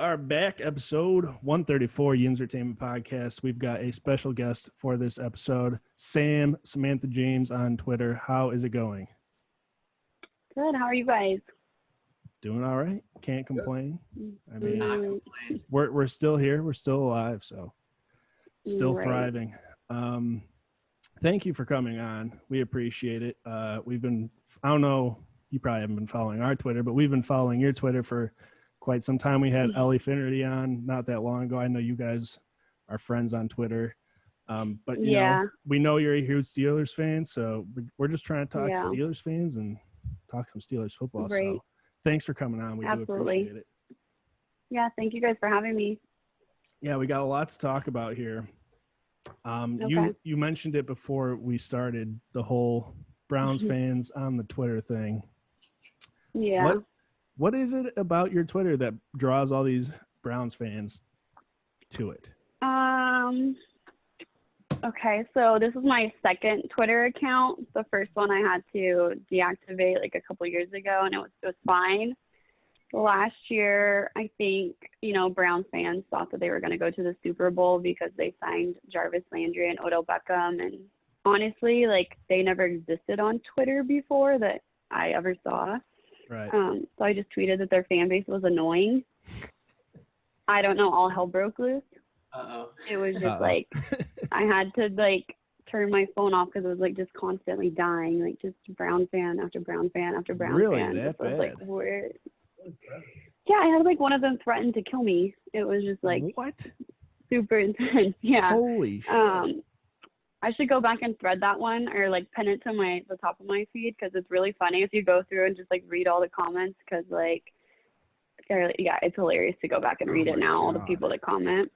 are back, episode 134, Yinzertainment podcast. We've got a special guest for this episode, Samantha James on Twitter. How is it going? Good. How are you guys? Doing all right. Can't complain. I mean, Not complain. we're still here. We're still alive, so still Right. thriving. Thank you for coming on. We appreciate it. We've been, I don't know, you probably haven't been following our Twitter, but we've been following your Twitter for quite some time. We had Ellie Finnerty on not that long ago. I know you guys are friends on Twitter. But you know, we know you're a huge Steelers fan, so we're just trying to talk Steelers fans and talk some Steelers football. Right. So thanks for coming on. We do appreciate it. Yeah, thank you guys for having me. Yeah, we got a lot to talk about here. Okay. You mentioned it before we started, the whole Browns fans on the Twitter thing. Yeah. What is it about your Twitter that draws all these Browns fans to it? Okay, so this is my second Twitter account. The first one I had to deactivate like a couple years ago, and it was fine. Last year, I think, Browns fans thought that they were going to go to the Super Bowl because they signed Jarvis Landry and Odell Beckham. And honestly, like, they never existed on Twitter before that I ever saw. Right. So I just tweeted that their fan base was annoying. I don't know, all hell broke loose. Uh-oh. It was just like, I had to like turn my phone off because it was like just constantly dying, like just Brown fan after Brown fan after Brown really? fan. That so bad? like, yeah, I had like one of them threaten to kill me. It was just like what? Super intense. Yeah. Holy shit. I should go back and thread that one or like pin it to the top of my feed because it's really funny if you go through and just like read all the comments because like it's hilarious to go back and read it now, all the people that comment.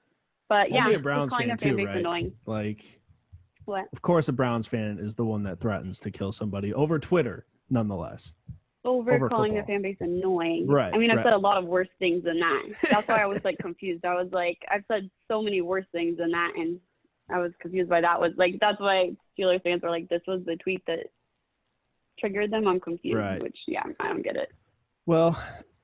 But yeah, a Browns calling fan their fan too, base right? annoying. Like, What? Of course, a Browns fan is the one that threatens to kill somebody over Twitter, nonetheless. Over calling football. their fan base annoying. Right. I mean, I've right. said a lot of worse things than that. That's why I was like confused. I was like, I've said so many worse things than that, and I was confused by that. Was like, that's why Steelers fans were like, this was the tweet that triggered them. I'm confused. Right. Which, yeah, I don't get it. Well,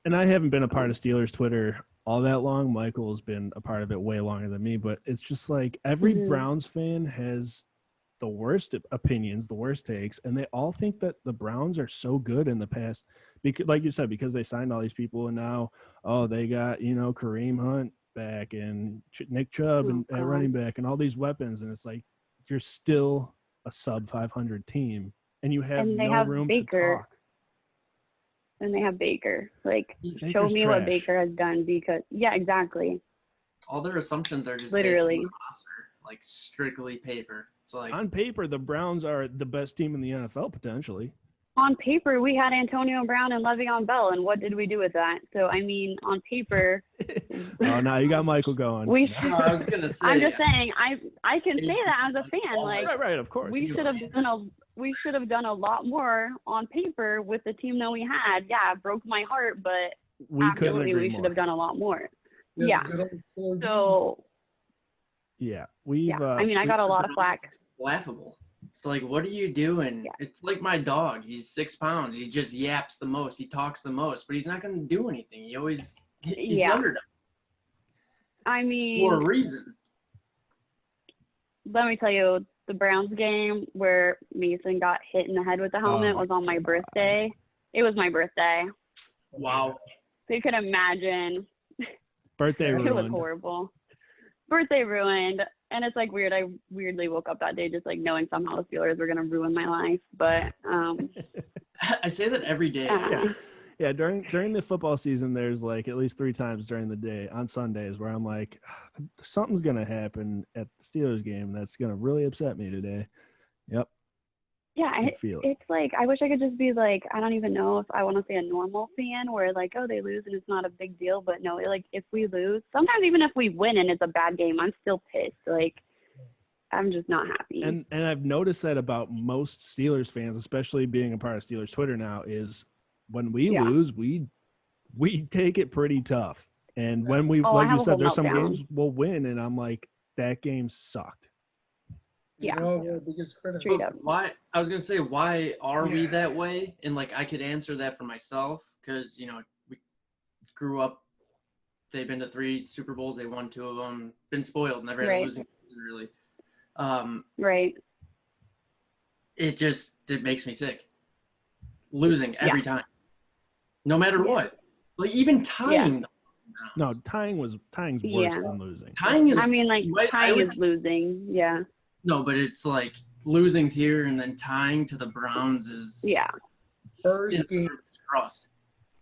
and I haven't been a part of Steelers Twitter all that long. Michael's been a part of it way longer than me, but it's just like every Browns fan has the worst opinions, the worst takes, and they all think that the Browns are so good in the past, because, like you said, because they signed all these people, and now, they got, Kareem Hunt back and Nick Chubb and at running back and all these weapons, and it's like you're still a sub 500 team, and you have room Baker. to talk. And they have Baker. Like, Baker's show me trash. what Baker has done because, yeah, exactly. All their assumptions are just Literally. based on the roster, like strictly paper. It's like On paper, the Browns are the best team in the NFL, potentially. On paper, we had Antonio Brown and Le'Veon Bell, and what did we do with that? So, I mean, on paper, Oh, now you got Michael going. no, I was gonna say. I'm just saying, I can say that as a fan. Like, Right, of course. we should have done a lot more on paper with the team that we had. Yeah, it broke my heart, but We couldn't absolutely agree we more. should have done a lot more. Yeah. So, Yeah, we've. yeah. I mean, I got a lot of flack. It's laughable. It's like, what are you doing? Yeah. It's like my dog. He's 6 pounds. He just yaps the most. He talks the most, but he's not going to do anything. He's Yeah. the underdog I mean, for a reason. let me tell you, the Browns game where Mason got hit in the head with the helmet was on my birthday. It was my birthday. Wow. So you could imagine. Birthday It was ruined. horrible. Birthday ruined. And it's like weird. I weirdly woke up that day just like knowing somehow the Steelers were going to ruin my life. But I say that every day. Yeah, during the football season, there's like at least 3 times during the day on Sundays where I'm like, something's going to happen at the Steelers game that's going to really upset me today. Yep. yeah, I can feel it. it's like I wish I could just be like, I don't even know if I want to say a normal fan where like, oh, they lose and it's not a big deal. But no, like if we lose, sometimes even if we win and it's a bad game, I'm still pissed. Like, I'm just not happy. And I've noticed that about most Steelers fans, especially being a part of Steelers Twitter now, is when we lose, we take it pretty tough. And when we, like you said, there's some games we'll win, and I'm like, that game sucked. Yeah. Biggest critic. Straight up. Why? I was gonna say, why are we that way? And like, I could answer that for myself because we grew up They've been to 3 Super Bowls. They won 2 of them. Been spoiled. Never had Right. a losing season, really. Right. It makes me sick. Losing every time, no matter what. Like even tying. Yeah. No, tying's worse than losing. Tying is. I mean, like tying would, is losing. Yeah. No, but it's like losing's here, and then tying to the Browns is. Yeah. First game. It's crust.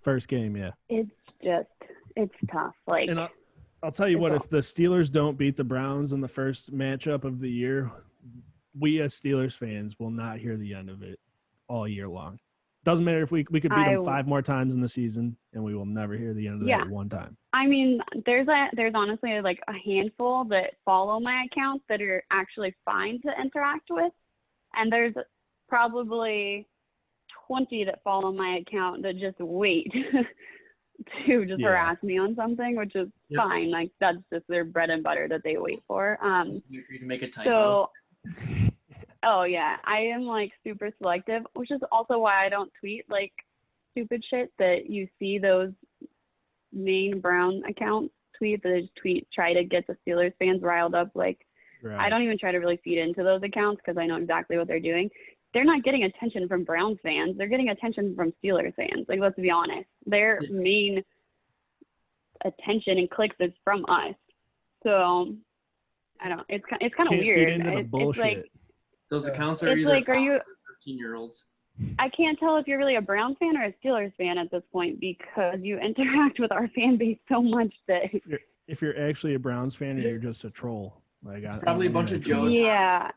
First game, yeah. It's tough. Like, and I'll tell you what, if the Steelers don't beat the Browns in the first matchup of the year, we as Steelers fans will not hear the end of it all year long. Doesn't matter if we could beat them 5 more times in the season, and we will never hear the end of that one time. I mean, there's honestly like a handful that follow my accounts that are actually fine to interact with, and there's probably 20 that follow my account that just wait to just harass me on something, which is fine. Like that's just their bread and butter that they wait for. You to make a typo. Oh yeah, I am like super selective, which is also why I don't tweet like stupid shit that you see those main Brown accounts tweet. That they just try to get the Steelers fans riled up. Like I don't even try to really feed into those accounts because I know exactly what they're doing. They're not getting attention from Browns fans. They're getting attention from Steelers fans. Like let's be honest, their main attention and clicks is from us. So I don't. It's kind of weird. Feed into the bullshit. It's like. Those accounts are either like, are you 13-year-olds. I can't tell if you're really a Browns fan or a Steelers fan at this point because you interact with our fan base so much that if you're actually a Browns fan or you're just a troll. Like it's probably a bunch of Joe. Yeah.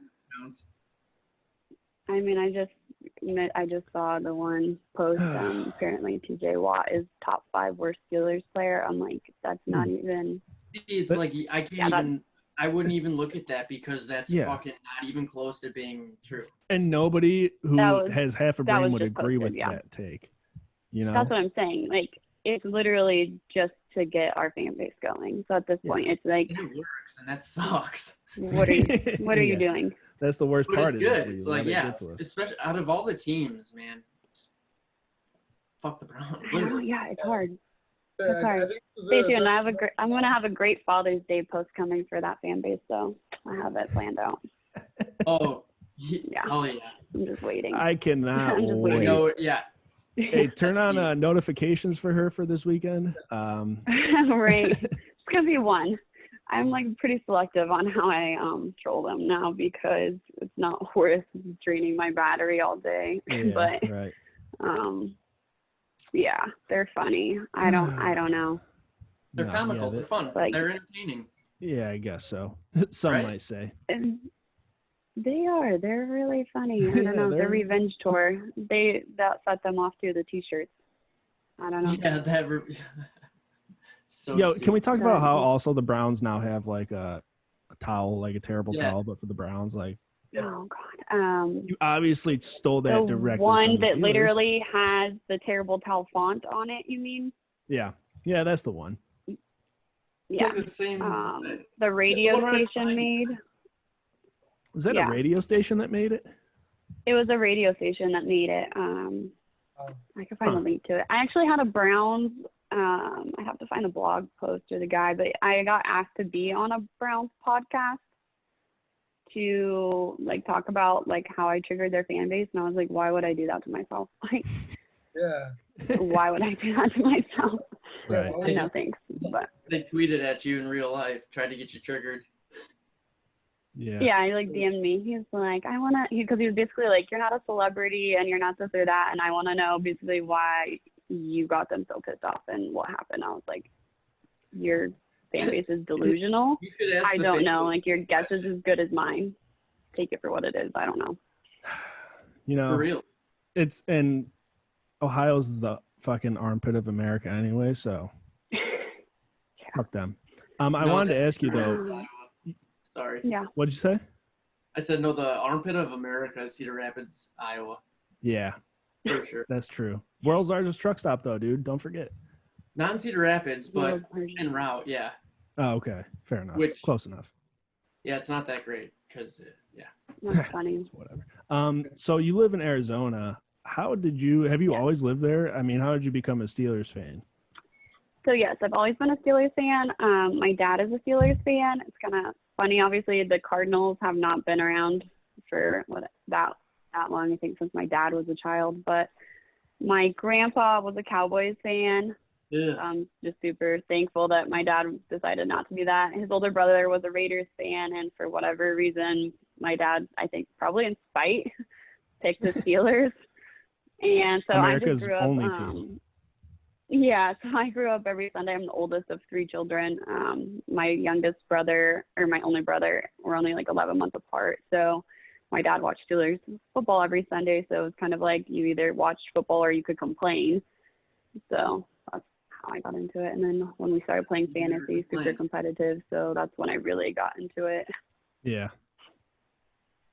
I mean, I just saw the one post. Apparently, T.J. Watt is top 5 worst Steelers player. I'm like, that's not even. It's like I can't even. I wouldn't even look at that because that's fucking not even close to being true. And nobody who has half a brain would agree with that take. You know, that's what I'm saying. Like, it's literally just to get our fan base going. So at this point, it's like and it works, and that sucks. What are you doing? That's the worst but part. It's good. It's like especially out of all the teams, man. Fuck the Browns. It's hard. It's hard. Stay tuned. I'm gonna have a great Father's Day post coming for that fan base, so I have it planned out. Oh yeah. I'm just waiting. I cannot wait. No, yeah. Hey, turn on notifications for her for this weekend. Right. It's gonna be one. I'm like pretty selective on how I troll them now because it's not worth draining my battery all day. Yeah, but right. yeah, they're funny. I don't know. They're comical. They're fun. Like, they're entertaining. Yeah, I guess so. Some might say. They are. They're really funny. I don't know. Their revenge tour. That set them off to the T-shirts. I don't know. Yeah, so. Yo, can we talk about how also the Browns now have like a towel, like a terrible towel, but for the Browns, like. Oh God. You obviously stole that directly. One from the that Steelers. literally has the terrible towel font on it. You mean? Yeah, that's the one. Yeah. The same. The radio station made. Was that a radio station that made it? It was a radio station that made it. I could find a link to it. I actually had a Browns. I have to find a blog post or the guy, but I got asked to be on a Browns podcast to like talk about like how I triggered their fan base, and I was like, why would I do that to myself? Like, why would I do that to myself? Right. No thanks. But they tweeted at you in real life, tried to get you triggered. Yeah. Yeah, he like DM'd me. He's like, I wanna, because he was basically like, you're not a celebrity and you're not this or that, and I want to know basically why you got them so pissed off and what happened. I was like, your fan base is delusional. I don't know. Like, your guess is as good as mine. Take it for what it is. I don't know. You know, for real. It's and Ohio's the fucking armpit of America anyway, so fuck them. I wanted to ask you though. Sorry. Yeah. What'd you say? I said no. The armpit of America is Cedar Rapids, Iowa. Yeah, for sure. That's true. World's largest truck stop, though, dude. Don't forget. Not in Cedar Rapids, but en route. Yeah. Oh, okay. Fair enough. Close enough. Yeah, it's not that great because That's funny. It's whatever. So you live in Arizona. Have you always lived there? I mean, how did you become a Steelers fan? So yes, I've always been a Steelers fan. My dad is a Steelers fan. It's kind of funny. Obviously, the Cardinals have not been around for that long. I think since my dad was a child. But my grandpa was a Cowboys fan. Yeah. I'm just super thankful that my dad decided not to do that. His older brother was a Raiders fan, and for whatever reason, my dad, I think probably in spite, picked the Steelers. And so America's I just grew up. only team. Yeah, so I grew up every Sunday. I'm the oldest of 3 children. My youngest brother, or my only brother, we're only like 11 months apart. So my dad watched Steelers football every Sunday. So it was kind of like you either watched football or you could complain. So that's how I got into it. And then when we started playing fantasy, super competitive. So that's when I really got into it. Yeah.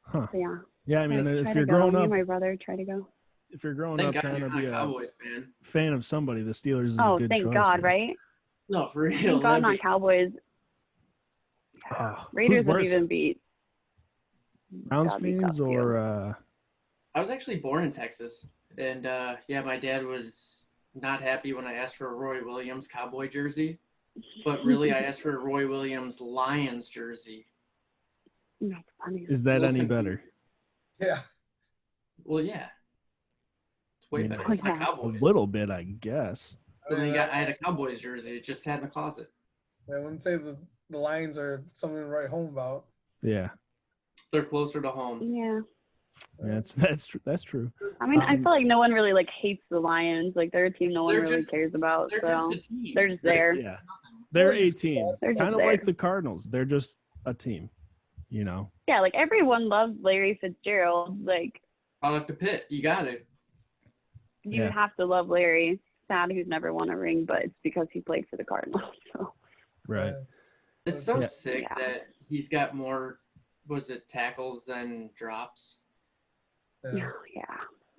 Huh. So yeah. Yeah, I mean, if Try you're to go. growing Me up, and my brother try to go. if you're growing Thank up God trying you're to not be a a Cowboys fan of somebody, the Steelers is a Oh, good thank choice. God, man. right? No, for real. Thank God, not Cowboys. Oh, Raiders who's would worse, even beat. Browns that'd be fans tough, too. or I was actually born in Texas, and yeah, my dad was not happy when I asked for a Roy Williams Cowboy jersey, but really I asked for a Roy Williams Lions jersey. That's funny. is that any better? Yeah. Well, yeah, it's way I mean, better. It's not yeah. A Cowboys. little bit, I guess. But then I had a Cowboys jersey. It just sat in the closet. I wouldn't say the Lions are something to write home about. Yeah, They're closer to home. Yeah. that's true. I mean, I feel like no one really like hates the Lions. Like they're a team no one They're really just- cares about. They're So just a team. they're just there. Yeah, they're a team, They're just kind of there. like the Cardinals. They're just a team, you know. Yeah, like everyone loves Larry Fitzgerald. Like Product of Pitt. You got it. you Yeah. have to love Larry. Sad who's never won a ring, but it's because he played for the Cardinals. So Right. It's so Yeah. sick Yeah. that he's got more, was it tackles than drops? yeah.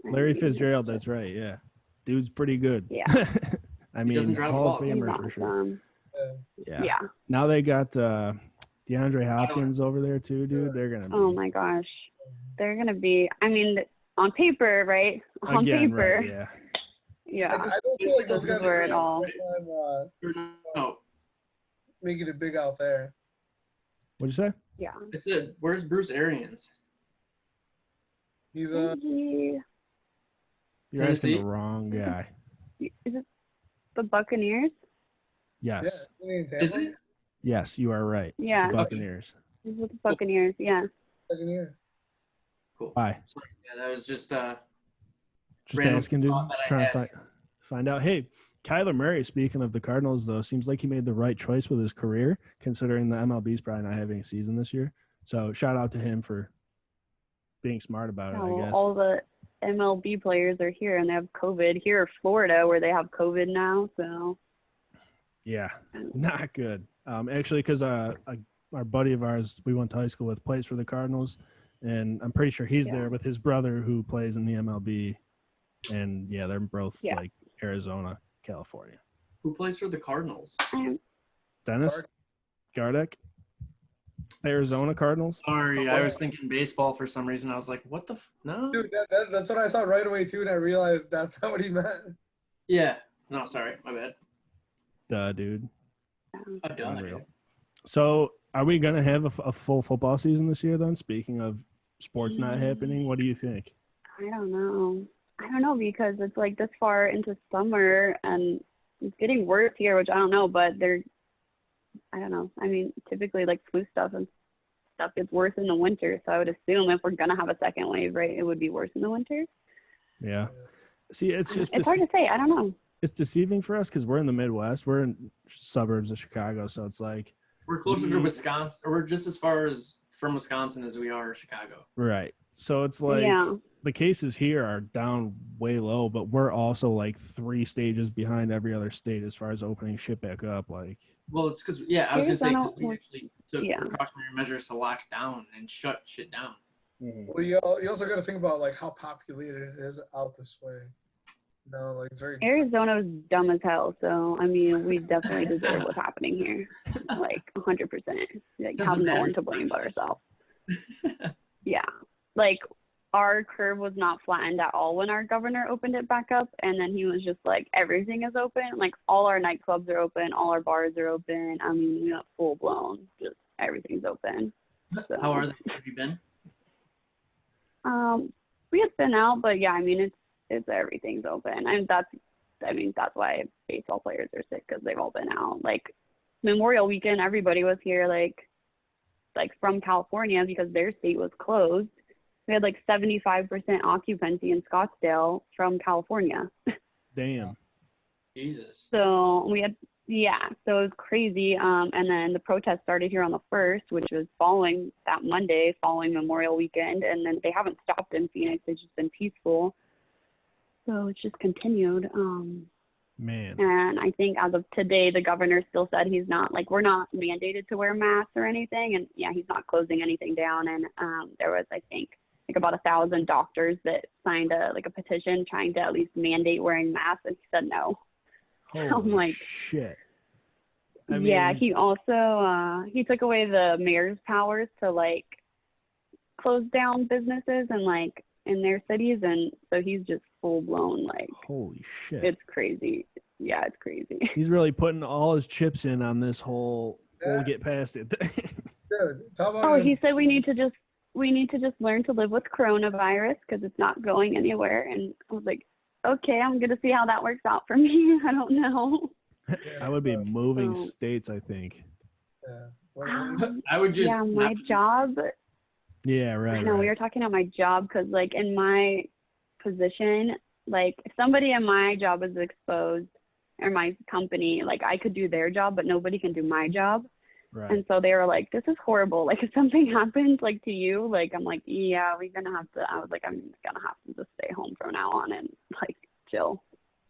Larry Fitzgerald, that's right. Yeah, dude's pretty good. Yeah. I He doesn't mean, drop Hall of balls. He's Famer for sure. awesome. Yeah. Yeah. Now they got DeAndre Hopkins over there too, dude. They're gonna be Oh my gosh. They're gonna be. I mean, on paper, right? On again, paper. right? Yeah. Yeah. I don't feel like those This is guys where are it all. No. making it big out there. What'd you say? Yeah. I said, where's Bruce Arians? He's He- You're asking Tennessee? the wrong guy. Is it the Buccaneers? Yes. Is it? Yes, you are right. Yeah. The Buccaneers. He's with the Buccaneers. Yeah. Second year. Cool. Why? Sorry. Yeah, that was just Just Random asking, dude. thought that Just I trying to had. find out. Hey, Kyler Murray, speaking of the Cardinals, though, seems like he made the right choice with his career, considering the MLB's probably not having a season this year. So shout out to him for being smart about it, Yeah, I well, guess. all the MLB players are here and they have COVID. Here, Florida, where they have COVID now. So. Yeah, not good. Actually, because our buddy of ours we went to high school with plays for the Cardinals, and I'm pretty sure he's Yeah. there with his brother who plays in the MLB, and yeah, they're both Yeah. like Arizona, California. who plays for the Cardinals? Dennis Gardeck, Arizona Cardinals. Sorry, I was thinking baseball for some reason. I was like, what the no? Dude, that's what I thought right away too, and I realized that's not what he meant. Yeah. No, sorry, my bad. Duh, dude. Oh, duh. Unreal. So, are we gonna have a full football season this year? Then, speaking of sports not happening, what do you think? I don't know. Because it's like this far into summer and it's getting worse here, which I don't know, but I don't know. I mean, typically like flu stuff and stuff gets worse in the winter. So I would assume if we're going to have a second wave, right, it would be worse in the winter. Yeah. See, it's just It's hard to say. I don't know. it's deceiving for us because we're in the Midwest. We're in suburbs of Chicago, so it's like We're closer to Wisconsin, or we're just as far as from Wisconsin as we are Chicago. right. So it's like Yeah. the cases here are down way low, but we're also like 3 stages behind every other state as far as opening shit back up. Like, Well, it's because I was gonna say 'cause we Arizona- actually took yeah. precautionary measures to lock down and shut shit down. Well, you also got to think about like how populated it is out this way. No, like it's very. Arizona is dumb as hell. So, I mean, we definitely deserve what's happening here. Like 100%. Like, Doesn't have no matter. one to blame but ourselves. Yeah. Like, our curve was not flattened at all when our governor opened it back up. And then he was just like, everything is open. Like, all our nightclubs are open. All our bars are open. I mean, we got full blown. Just everything's open. So, How are they? Have you been? we had been out, but yeah, I mean, it's everything's open. And that's why baseball players are sick, because they've all been out. Like, Memorial Weekend, everybody was here, like from California, because their state was closed. We had like 75% occupancy in Scottsdale from California. Damn. Jesus. So so it was crazy. And then the protest started here on the 1st, which was following that Monday, following Memorial Weekend. And then they haven't stopped in Phoenix. They've just been peaceful. So it's just continued. Man. And I think as of today, the governor still said he's not, like, we're not mandated to wear masks or anything. And yeah, he's not closing anything down. And there was, I think, like about 1,000 doctors that signed a petition trying to at least mandate wearing masks, and he said no. Holy I'm like, shit. Yeah, he also he took away the mayor's powers to like close down businesses and like in their cities, and so he's just full blown like. Holy shit. It's crazy. Yeah, it's crazy. He's really putting all his chips in on this whole Yeah. we'll get past it. Dude, talk about He said we need to just learn to live with coronavirus because it's not going anywhere, and I was like, okay, I'm gonna see how that works out for me. I don't know. I would be moving states, I think. Yeah. I would just. Yeah, my job. Yeah, right. I know, we were talking about my job because, like, in my position, like, if somebody in my job was exposed or my company, like, I could do their job, but nobody can do my job. Right. And so they were like, this is horrible. Like, if something happens, like, to you, like, I'm like, yeah, we're going to have to, I was like, I'm just going to have to just stay home from now on and, like, chill.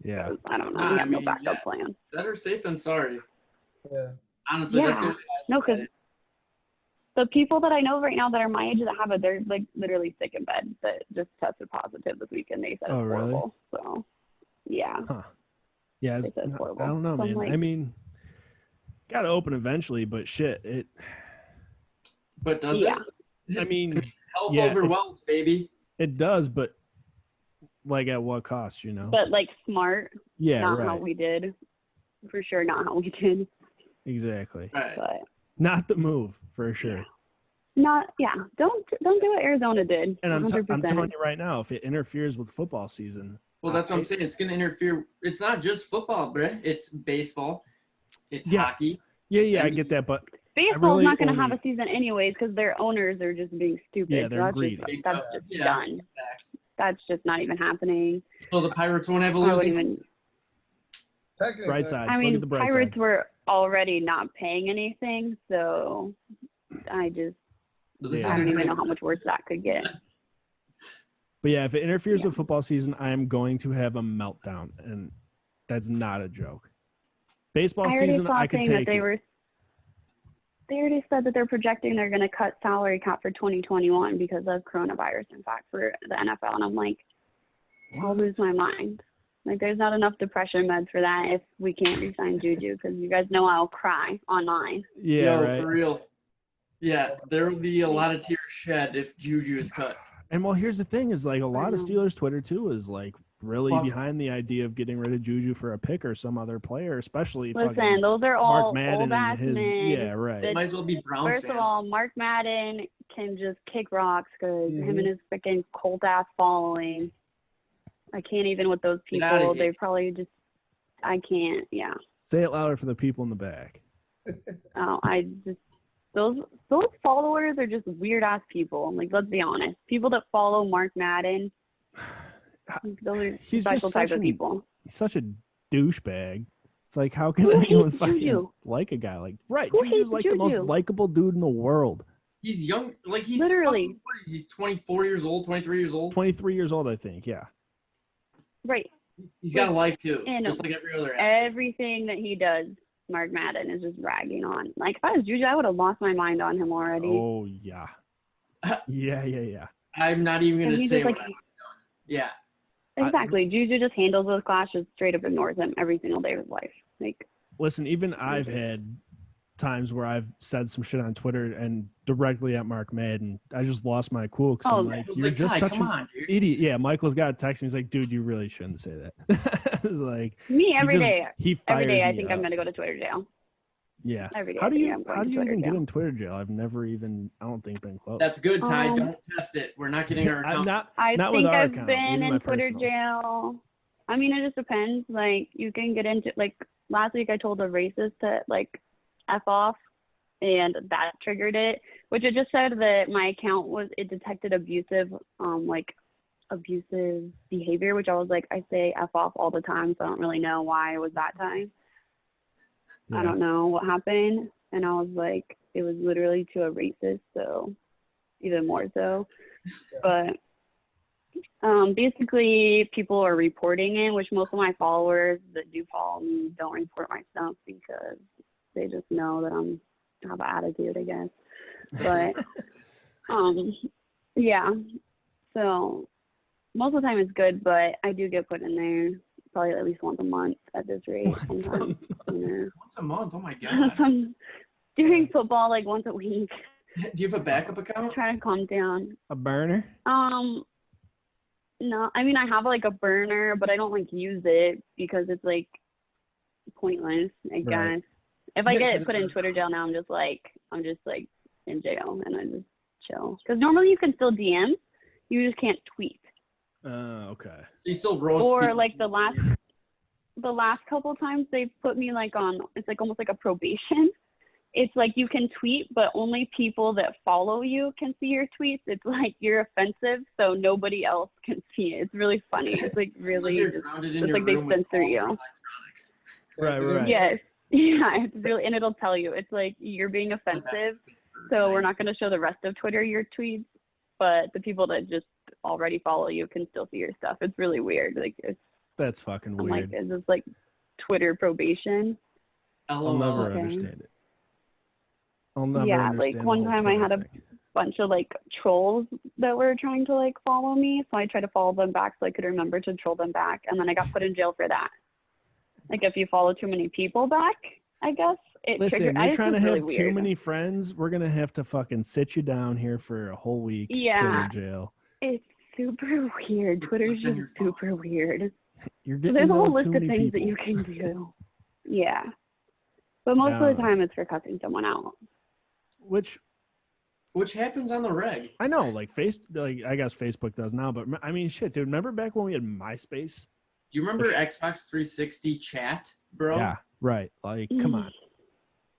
Yeah. I don't know. We have no backup plan. Better safe than sorry. Yeah. Honestly, Yeah. that's the way No, because the people that I know right now that are my age that have it, they're like literally sick in bed that just tested positive this weekend. They said it's horrible. So, yeah. Huh. Yeah, They said it's horrible. I don't know, So I'm man. like, I mean, got to open eventually, but shit, But does yeah. it? I mean, Health yeah, over wealth, baby. it does, but like at what cost, you know? But like smart, Yeah, not right. how we did. For sure, not how we did. Exactly. Right. But Not the move, for sure. don't do what Arizona did. And I'm 100%. telling you right now, if it interferes with football season. Well, that's what I'm saying. It's going to interfere. It's not just football, bro. It's baseball. It's Yeah. hockey. Yeah, I get that, but Baseball's really not going to have only- a season anyways because their owners are just being stupid. Yeah, they're so that's greedy. Just, that's just Yeah. done. Facts. That's just not even happening. So the Pirates won't have a I wouldn't losing. even. Technically, bright side. I Look mean, at the bright Pirates side. were already not paying anything, so I This Yeah. I isn't don't even great. know how much worse that could get. But yeah, if it interferes Yeah. with football season, I am going to have a meltdown, and that's not a joke. Baseball I already season, saw I a can thing take that they it. were. They already said that they're projecting they're going to cut salary cap for 2021 because of coronavirus. In fact, for the NFL, and I'm like, I'll lose my mind. Like, there's not enough depression meds for that if we can't re-sign Juju, because you guys know I'll cry online. Yeah, Yo, right. for real. Yeah, there will be a lot of tears shed if Juju is cut. And well, here's the thing: is like a lot of know. Steelers Twitter too is like really Fuck. behind the idea of getting rid of Juju for a pick or some other player, especially Listen, fucking those are Mark all Madden old-ass and his. men. Yeah, right. that- Might as well be Browns First fans. of all, Mark Madden can just kick rocks because Mm-hmm. him and his freaking cult-ass following. I can't even with those Get outta people. here. They probably just, I can't, yeah. Say it louder for the people in the back. Oh, I just, those followers are just weird-ass people. Like, let's be honest. People that follow Mark Madden, those are He's special just type such of people. He's such a douchebag. It's like, how can Who anyone hates fucking Juju? like a guy like right? Who Juju's hates like the most Juju? likable dude in the world. He's young. Like, he's Literally. fucking- what is he? He's 24 years old, 23 years old. 23 years old, I think. Yeah. Right. He's got a life, too, And just like every other athlete. Everything that he does, Mark Madden is just ragging on. Like, if I was Juju, I would have lost my mind on him already. Oh yeah. Yeah. I'm not even going And to he's say just what like- I would have done. Yeah. Exactly. Juju just handles those clashes, straight up ignores him every single day of his life. Like, Listen, even I've had times where I've said some shit on Twitter and directly at Mark Madden. I just lost my cool because I'm like, you're just such an idiot. Yeah, Michael's got a text me. He's like, dude, you really shouldn't say that. It's like me every day. He fires every day. I me think up. I'm gonna go to Twitter jail. Yeah. Every day. How do you even get in Twitter jail? I've never even, I don't think, been close. That's good, Ty. Don't test it. We're not getting our accounts. I not think with our I've account, been even in my Twitter personal. jail. I mean, it just depends. Like, you can get into, like, last week I told a racist to, like, F off, and that triggered it, which it just said that my account it detected abusive behavior, which I was like, I say F off all the time, so I don't really know why it was that time. Yeah. I don't know what happened. And I was like, it was literally to a racist, so even more so. But basically, people are reporting it, which most of my followers that do follow me don't report my stuff because they just know that I have an attitude, I guess. But yeah. So most of the time it's good, but I do get put in there probably at least once a month at this rate. Once a month? Oh my god. I'm doing football like once a week. Do you have a backup account? I'm trying to calm down. A burner? No, I mean I have like a burner, but I don't like use it because it's like pointless, I guess. Right. If I get put in Twitter jail now, I'm just like in jail and I just chill. Because normally you can still DM, you just can't tweet. Okay. So you still roast or people. Like the last couple times they've put me like on, it's like almost like a probation. It's like you can tweet, but only people that follow you can see your tweets. It's like you're offensive, so nobody else can see it. It's really funny. It's like really, it's like they censor you. Right. Yes. Yeah, it's really, and it'll tell you. It's like you're being offensive, so we're not going to show the rest of Twitter your tweets, but the people that just already follow you can still see your stuff. It's really weird. Like that's fucking weird. Like, is this like Twitter probation? I'll never understand it. I'll never understand. Like one time I had a bunch of like trolls that were trying to like follow me, so I tried to follow them back so I could remember to troll them back, and then I got put in jail for that. Like if you follow too many people back, I guess it Listen, triggered. You're trying to have really too weird. many friends. We're gonna have to fucking sit you down here for a whole week. Yeah, Twitter jail. It's super weird. Twitter's just super weird. You're getting There's a whole list too of many things people. that you can do. Yeah, but most of the time it's for cussing someone out. Which happens on the reg. I know, like I guess Facebook does now, but I mean, shit, dude. Remember back when we had MySpace? You remember Xbox 360 chat, bro? Yeah, right. Like, come on.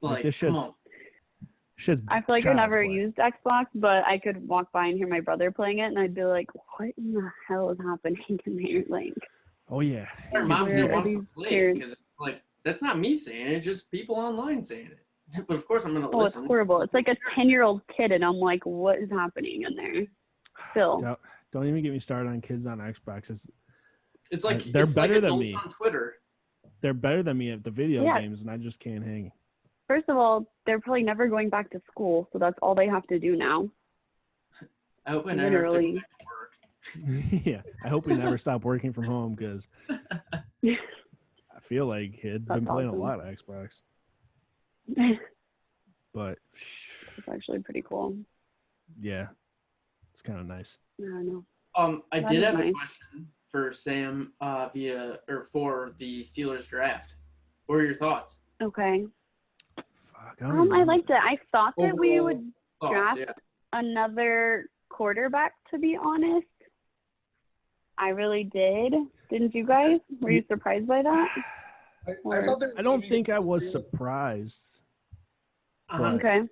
Like this come on. Shit's I feel like I never play. used Xbox, but I could walk by and hear my brother playing it, and I'd be like, "What in the hell is happening in there?" Like, oh yeah. Our mom wants to play it because like that's not me saying it, just people online saying it. But of course I'm gonna listen. It's horrible. It's like a 10-year-old kid, and I'm like, "What is happening in there?" Still. Don't even get me started on kids on Xbox. It's like they're better than me on Twitter. They're better than me at the video games, and I just can't hang. First of all, they're probably never going back to school, so that's all they have to do now. I hope I never have to go back to work. Yeah, I hope we never stop working from home because I feel like kid been playing a lot of Xbox. But it's actually pretty cool. Yeah, it's kind of nice. I don't know. I did have a question for Sam for the Steelers draft. What were your thoughts? Okay. Fuck, I liked it. I thought that we would draft another quarterback, to be honest. I really did. Didn't you guys? Were you surprised by that? I don't think I was surprised. Okay.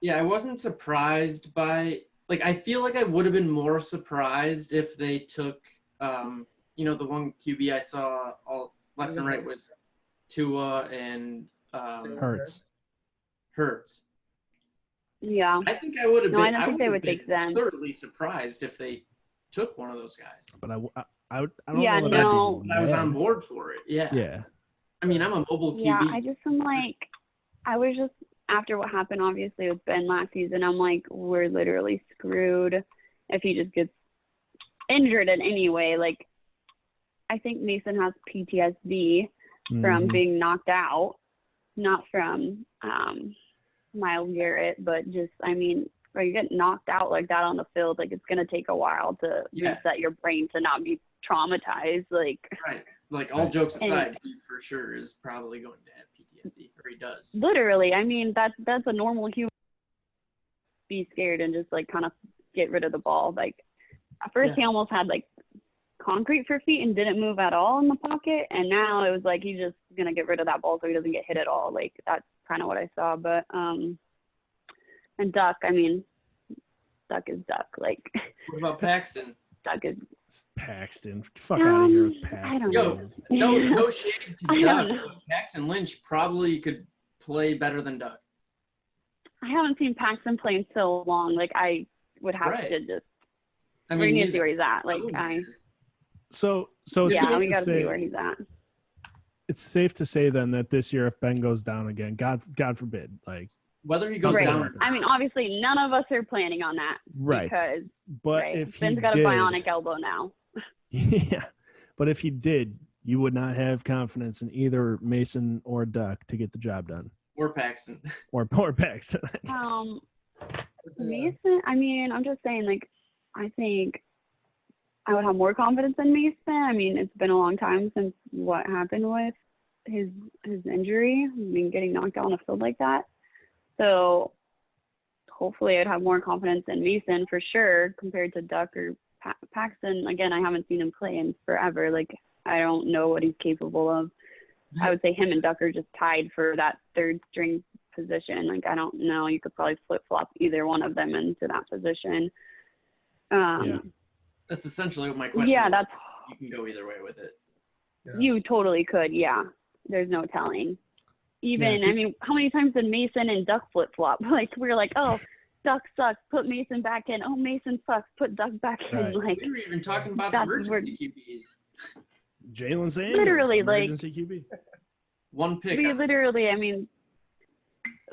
Yeah, I wasn't surprised by I feel like I would have been more surprised if they took the one QB I saw all left and right was Tua and Hurts. Yeah. I think I would have been. I don't think they would take them. Thoroughly surprised if they took one of those guys. But I don't yeah, know. No. I was on board for it. Yeah. Yeah. I mean, I'm a mobile QB. Yeah, I was just after what happened, obviously, with Ben last season. I'm like, we're literally screwed if he just gets injured in any way. Like, I think Mason has PTSD from being knocked out, not from Miles Garrett, but just, I mean, when you get knocked out like that on the field, like, it's going to take a while to reset your brain to not be traumatized. Like, right. Like, all jokes aside, he for sure is probably going to have PTSD, or he does. Literally, I mean, that's a normal human. Be scared and just, like, kind of get rid of the ball. Like, at first he almost had, like, concrete for feet and didn't move at all in the pocket, and now it was like he's just going to get rid of that ball so he doesn't get hit at all. Like, that's kind of what I saw. But, and Duck, I mean, Duck is Duck. Like, what about Paxton? Duck is Paxton. Fuck out of here with Paxton. No shade to Duck. Paxton Lynch probably could play better than Duck. I haven't seen Paxton play in so long. Like, I would have to just. I mean, we need to see where he's at. Like, So it's safe we to got to say, see where he's at. It's safe to say then that this year, if Ben goes down again, God forbid, like whether he goes down. I mean, obviously, none of us are planning on that. Right. Because if Ben's got a bionic elbow now. Yeah, but if he did, you would not have confidence in either Mason or Duck to get the job done. Or Paxton. Or Paxton. Mason. I mean, I'm just saying. Like, I think I would have more confidence in Mason. I mean, it's been a long time since what happened with his injury. I mean, getting knocked out on a field like that. So hopefully I'd have more confidence in Mason for sure compared to Duck or Paxton. Again, I haven't seen him play in forever. Like, I don't know what he's capable of. I would say him and Duck are just tied for that third string position. Like, I don't know. You could probably flip-flop either one of them into that position. That's essentially what my question was. You can go either way with it. Yeah. You totally could, There's no telling. Even, I mean, how many times did Mason and Duck flip-flop? Like, we were like, oh, Duck sucks, put Mason back in. Oh, Mason sucks, put Duck back in. Like, we were even talking about the emergency QBs. Jalen Sanders, literally, emergency QB. One pick. We literally, I mean,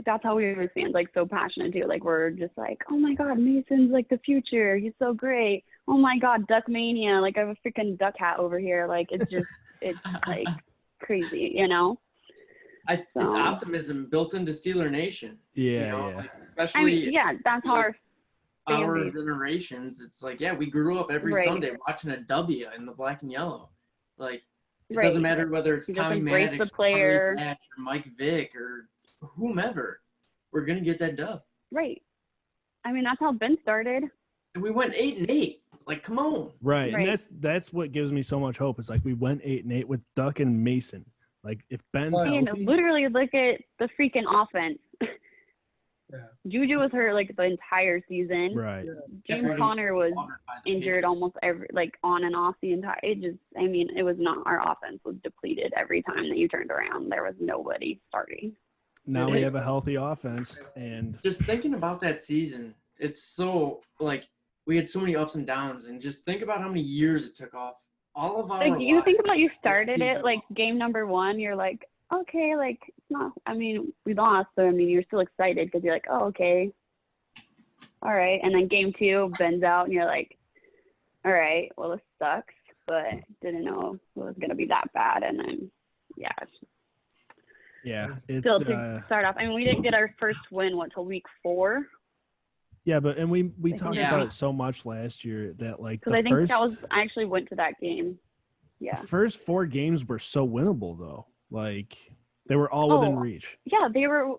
that's how we were fans, like, so passionate too. Like, we're just like, oh my God, Mason's like the future. He's so great. Oh my God, Duck Mania. Like, I have a freaking duck hat over here. Like, it's just, it's like crazy, you know? It's optimism built into Steeler Nation. Yeah, Like, especially. I mean, that's like, our generations. It's like, we grew up every Sunday watching a W in the black and yellow. Like, it doesn't matter whether it's Tommy Maddox, or Mike Vick, or whomever. We're gonna get that dub. Right. I mean, that's how Ben started. And we went 8-8. Like, come on. Right. And that's what gives me so much hope. It's like we went 8-8 with Duck and Mason. Like, if Ben's healthy, literally look at the freaking offense. Juju was hurt like the entire season. Right. James Conner was injured almost on and off the entire. It was not, our offense was depleted every time that you turned around. There was nobody starting. Now we have a healthy offense, and just thinking about that season, it's so like we had so many ups and downs, and just think about how many years it took off. All of our you think about you started it like game number 1, you're like, okay, like it's not. I mean, we lost, but I mean you're still excited because you're like, oh, okay, all right. And then game 2, Ben's out, and you're like, all right, well this sucks, but didn't know it was gonna be that bad. And then it's still to start off. I mean, we didn't get our first win till week 4. Yeah, but we talked about it so much last year that like because I think I actually went to that game. Yeah. The first 4 games were so winnable though. Like they were all within reach. Yeah, they were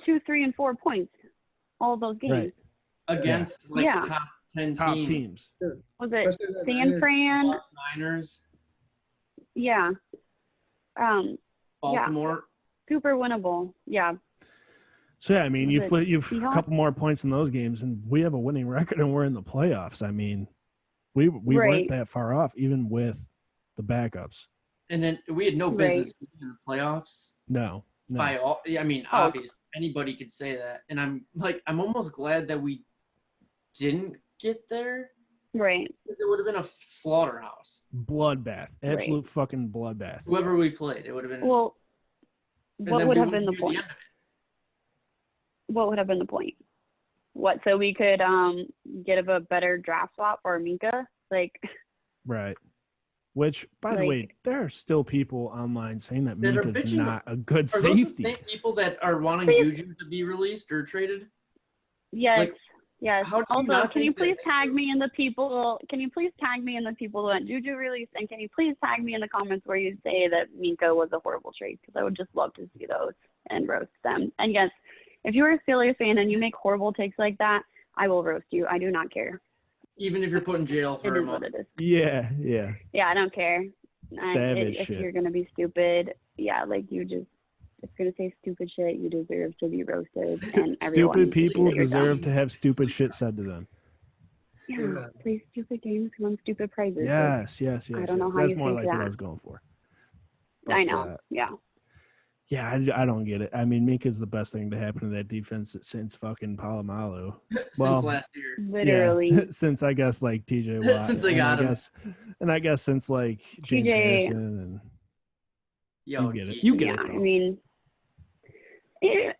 2, 3, and 4 points. All of those games. Right. Against top 10 teams. Was it San Fran? Niners. Yeah. Baltimore. Yeah. Super winnable. Yeah. So yeah, I mean, you've a couple more points in those games, and we have a winning record, and we're in the playoffs. I mean, we weren't that far off, even with the backups. And then we had no business in the playoffs. No. By all, I mean, obviously, anybody could say that, and I'm almost glad that we didn't get there. Right. Because it would have been a slaughterhouse. Bloodbath. Absolute fucking bloodbath. Whoever we played, it would have been. Well, what would have been the point? What would have been the point? What, so we could get a better draft swap for Minka? Like, right. Which, by the Like- way, there are still people online saying that That Mink are is bitching not a good Are those the safety. same people that are wanting Juju to be released or traded? Yes. Like, Yes. how do you Also, not can you think that- please tag me in the people? Can you please tag me in the people that Juju released, and can you please tag me in the comments where you say that Minka was a horrible trade? Because I would just love to see those and roast them. And yes, if you are a Steelers fan and you make horrible takes like that, I will roast you. I do not care. Even if you're put in jail It for a is what month. it is. Yeah. Yeah, I don't care. Savage if shit. you're gonna be stupid, yeah, like if you're gonna say stupid shit, you deserve to be roasted, and everyone Stupid needs to see people that you're deserve dumb. to have stupid shit said to them. Yeah, play stupid games, win stupid prizes. Yes. I don't know how That's you more think like what I that. was going for. I But, know. Yeah. Yeah, I don't get it. I mean, Minka's the best thing to happen to that defense since fucking Palomalu. Since Well, last year. Literally. Yeah, since I guess like TJ Watt. Since they and got him. I guess since like James TJ Harrison and Yo, you get it. TJ. You get Yeah, it though. I mean,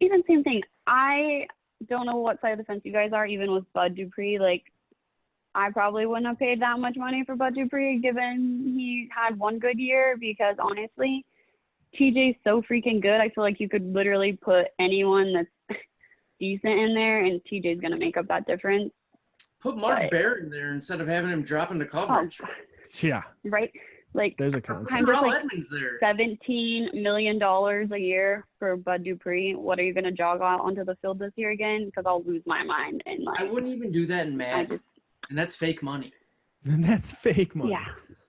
even same thing. I don't know what side of the fence you guys are, even with Bud Dupree. Like, I probably wouldn't have paid that much money for Bud Dupree given he had one good year, because honestly, TJ's so freaking good. I feel like you could literally put anyone that's decent in there, and TJ's going to make up that difference. Put Mark But- Barrett in there instead of having him drop into coverage. Yeah, Right? Like, there's a I'm concept. just Terrell like Edmonds there. $17 million a year for Bud Dupree. What are you going to jog out onto the field this year again? Because I'll lose my mind. And I like, wouldn't even do that in Madden. And that's fake money. That's fake money. yeah.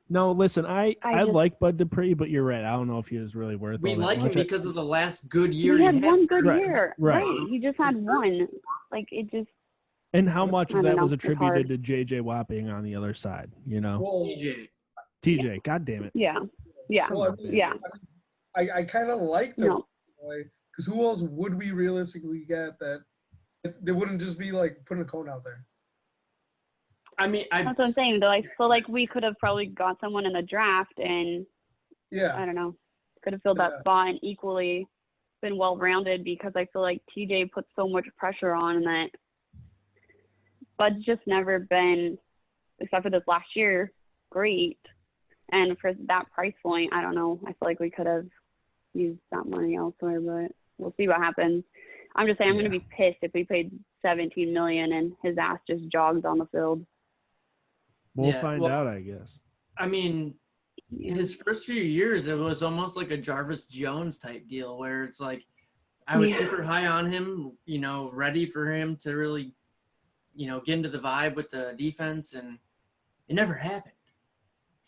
No, listen, I just- like Bud Dupree, but you're right. I don't know if he was really worth We all that like him much. because of the last good year He had one good Right, year. right. He just had His one. Like, it just, And how much I of don't that was know. It's attributed hard. to JJ Watt being on the other side, you know? Well, TJ. God damn it. yeah. Yeah. well, I mean, Yeah. I kind of like the No. because who else would we realistically get that they wouldn't just be like putting a cone out there? I mean, That's what I'm saying, though. I feel like we could have probably got someone in the draft and, Yeah, I don't know, could have filled that Yeah. spot and equally been well-rounded, because I feel like TJ puts so much pressure on that Bud's just never been, except for this last year, great. And for that price point, I don't know. I feel like we could have used that money elsewhere, but we'll see what happens. I'm just saying, I'm going to be pissed if we paid $17 million and his ass just jogs on the field. We'll Yeah, find well- out, I guess. I mean, Yeah. his first few years, it was almost like a Jarvis Jones type deal where it's like, I was Yeah. super high on him, ready for him to really, get into the vibe with the defense, and it never happened.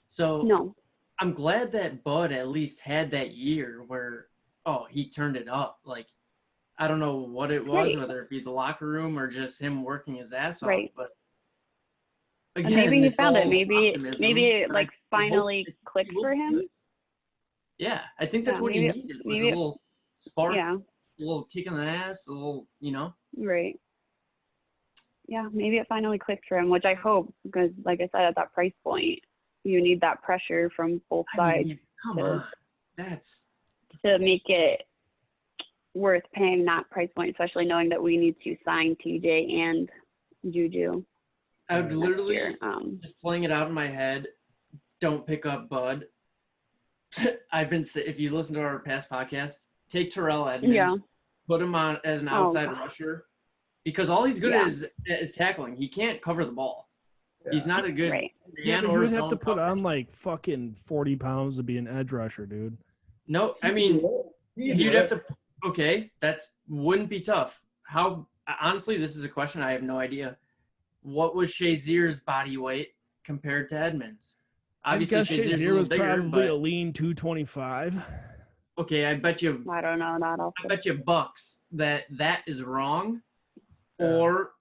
So No. I'm glad that Bud at least had that year where, he turned it up. Like, I don't know what it was, Right. whether it be the locker room or just him working his ass Right. off. But And again, maybe he it's found it. all Maybe optimism, it and like I hope finally it clicked will for be him. good. Yeah, I think that's Yeah, what he maybe- needed was a maybe- little spark, Yeah. a little kick in the ass, a little, Right. Yeah, maybe it finally clicked for him, which I hope, because like I said, at that price point, you need that pressure from both I sides mean, come to- on. That's to make it worth paying that price point, especially knowing that we need to sign TJ and Juju I would Next literally here. just playing it out in my head. Don't pick up Bud. If you listen to our past podcast, take Terrell Edmonds, Yeah. put him on as an Oh, outside God. rusher, because all he's good Yeah. at is tackling. He can't cover the ball. He's Yeah. not a good Right. Yeah, man but or you would have zone to put on coverage. like fucking 40 pounds to be an edge rusher, dude. No, I mean He'd you'd do have it. to. Okay, that wouldn't be tough. How honestly, this is a question I have no idea. What was Shazier's body weight compared to Edmonds? Obviously, I guess Shazier's a Shazier little was bigger, probably a but lean 225. okay, I bet you I don't know that also. I bet you bucks that is wrong, Yeah. or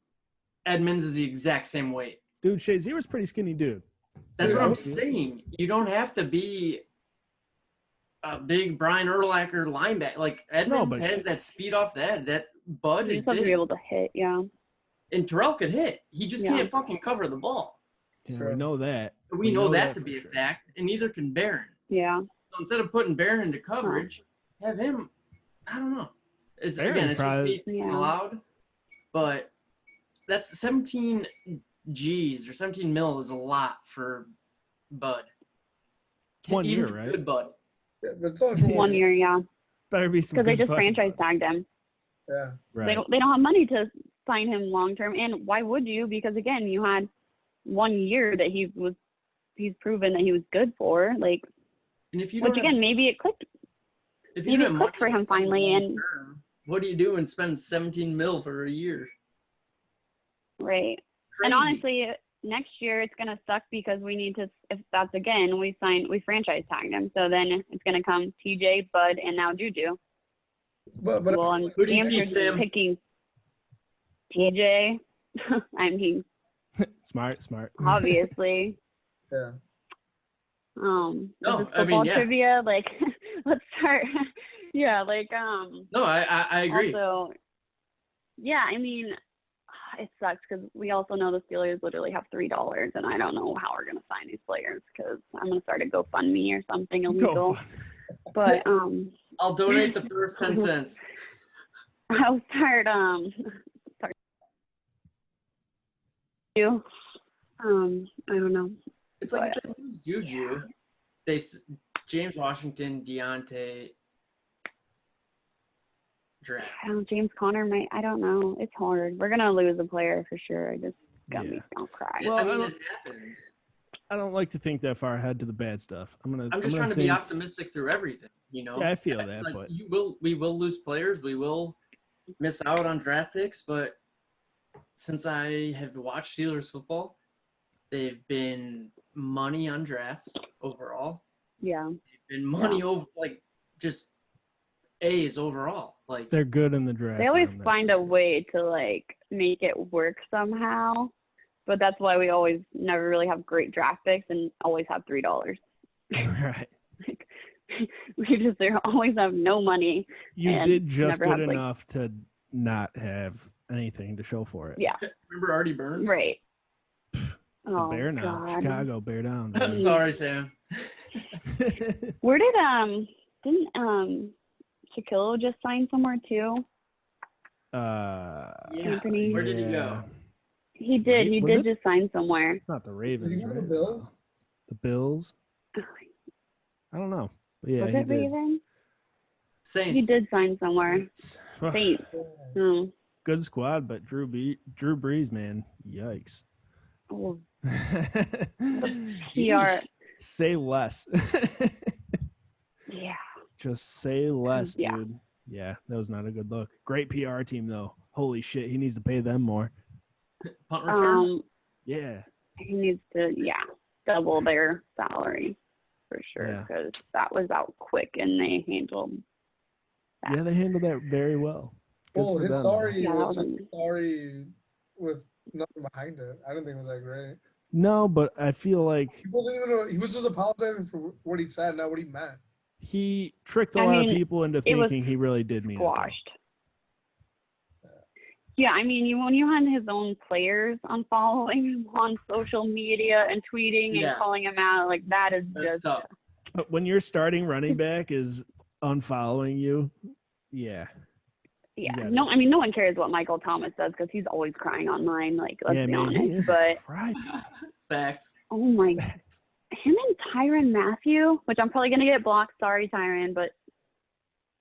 Edmonds is the exact same weight. Dude, Shazier was pretty skinny dude. That's Yeah. what I'm saying. You don't have to be a big Brian Urlacher linebacker. Like Edmonds but has that speed off that. That Bud You is just have to be big, able to hit, yeah. and Terrell could hit. He just Yeah. can't fucking cover the ball. Yeah, Sure. we know that. We know that to for be sure. a fact, and neither can Barron. Yeah. So instead of putting Barron into coverage, have him. I don't know. It's Barron's it's probably- just me Yeah. loud, but that's 17 G's or 17 mil is a lot for Bud. It's 1 Even year, for right? Good Bud. Yeah, but it's only for 1 year, yeah. Better be some Because they good just fucking franchise bud. tagged him. Yeah. Right. They don't have money to sign him long term, and why would you? Because again, you had 1 year that he's proven that he was good for, like, And if you which don't again have, maybe it clicked. if you Maybe don't it have clicked for money him to sign finally, long and term, what do you do and spend 17 mil for a year? right. Crazy. And honestly, next year it's gonna suck because we need to. If that's again, we franchise tagged him, so then it's gonna come TJ, Bud, and now Juju. But Well, I'm Who do you damn keep, sure Sam? picking TJ. I mean, Smart. obviously. yeah. Is No, this I mean, football yeah. trivia? Like, let's start. Yeah, like No, I agree. Also, yeah, I mean, it sucks because we also know the Steelers literally have $3, and I don't know how we're gonna sign these players because I'm gonna start a GoFundMe or something illegal. Go fun. But I'll donate the first 10 cents. I'll start you. I don't know. It's like if they lose Juju, James Washington, Deontay, draft. James Conner might. I don't know. It's hard. We're gonna lose a player for sure. I just got me. Yeah. I'll cry. Well, I mean, it happens. I don't like to think that far ahead to the bad stuff. I'm just trying to be optimistic through everything, you know? Yeah, I feel that, like but we will lose players, we will miss out on draft picks, but since I have watched Steelers football, they've been money on drafts overall. Yeah. They've been money over like just A's overall. Like they're good in the draft. They always room, that's find for a sure. way to like make it work somehow. But that's why we always never really have great draft picks and always have $3. Right. Like, they always have no money. You and did just never good have, like- enough to not have anything to show for it. Yeah. remember Artie Burns? Right. The Oh, bear now. God. Chicago, bear down. I'm sorry, Sam. Where didn't Shaquille just sign somewhere too? Yeah. Anthony? Where did he go? He did. He Was did it? just sign somewhere. Not the Did Ravens, he go to the right? Bills? The Bills? I don't know. But yeah, Was he it did. Raven? Saints. He did sign somewhere. Saints. Ugh, Saints. Hmm. good squad, but Drew Brees, man, yikes. Oh, Yeesh. PR. Say less. Yeah. Just say less, Yeah. dude. Yeah, that was not a good look. Great PR team, though. Holy shit, he needs to pay them more. Punt return? Yeah. He needs to, double their salary for sure Yeah. because that was out quick and they handled that. Yeah, they handled that very well. Good Well, for his them, sorry Yeah, was that just was sorry with nothing behind it. I didn't think it was that great. No, but I feel like He wasn't even. He was just apologizing for what he said, not what he meant. he tricked a I lot of mean, people into it was thinking he really did mean it. Squashed. Yeah, I mean, when you had his own players unfollowing him on social media and tweeting Yeah. and calling him out, like that is That's just tough. But when your starting running back is unfollowing you, yeah. yeah. You No, gotta- I mean, no one cares what Michael Thomas does because he's always crying online. Like, let's yeah, be man, he honest. is But right. Facts. oh my, him and Tyrann Mathieu, which I'm probably gonna get blocked. Sorry, Tyrann, but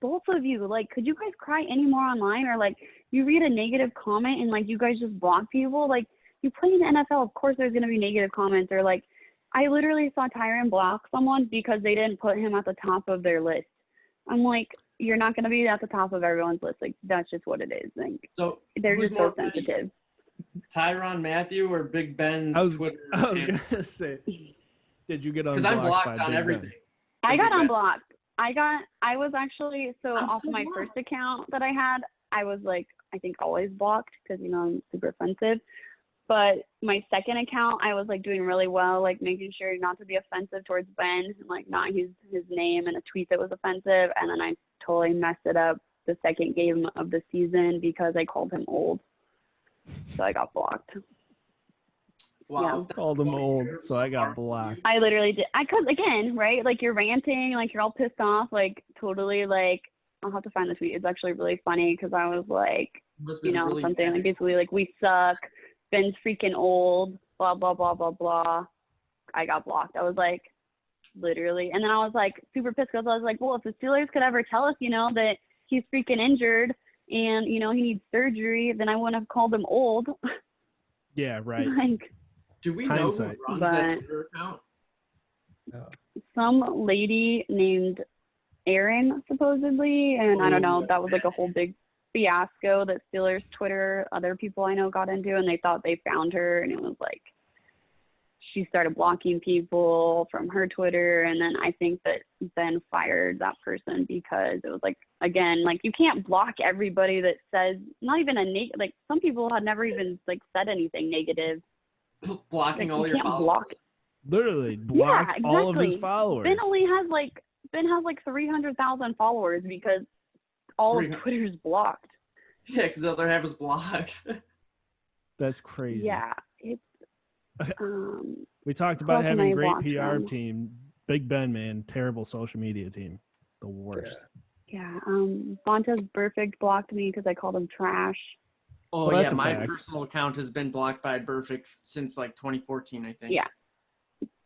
both of you, like, could you guys cry any more online, or like, you read a negative comment and like you guys just block people? Like, you play in the NFL, of course there's gonna be negative comments, or like, I literally saw Tyrann block someone because they didn't put him at the top of their list. I'm like, you're not gonna be at the top of everyone's list. Like, that's just what it is. Like, So they're who's just so more petty, sensitive. Tyrann Mathieu or Big Ben's I was Twitter? gonna say, did you get Because unblocked I'm blocked by on Big everything. Ben? I got Big Ben. unblocked. I was actually, so I'm off still my blocked. first account that I had, I was like, I think always blocked because, you know, I'm super offensive. But my second account, I was like doing really well, like making sure not to be offensive towards Ben, and like not use his name in a tweet that was offensive. And then I totally messed it up the second game of the season because I called him old. So I got blocked. Wow. Called him old, so I got blocked. I literally did. Cause again, right? Like you're ranting, like you're all pissed off, like totally like, I'll have to find the tweet. It's actually really funny because I was like, Must have you been know, really something mad. like basically like, we suck, Ben's freaking old, blah, blah, blah, blah, blah. I got blocked. I was like, literally. And then I was like super pissed because I was like, well, if the Steelers could ever tell us, that he's freaking injured and, he needs surgery, then I wouldn't have called him old. Yeah, right. Like, Do we know Hindsight. who runs that Twitter account? some lady named Erin, supposedly, and I don't know, that was like a whole big fiasco that Steelers Twitter, other people I know got into, and they thought they found her, and it was like she started blocking people from her Twitter, and then I think that Ben fired that person because it was like, again, like you can't block everybody that says, not even like some people had never even like said anything negative. Blocking Like, all you your can't followers. block. Literally block Yeah, all of his exactly. followers. Ben has like 300,000 followers because all of 300. Twitter's blocked. Yeah, because the other half is blocked. That's crazy. Yeah, it's We talked who about else am having I great blocked PR from? team. Big Ben, man, terrible social media team. The worst. Yeah, Vontaze Perfect blocked me because I called him trash. Oh, Well, yeah, that's a my fact. personal account has been blocked by Perfect since like 2014, I think. Yeah,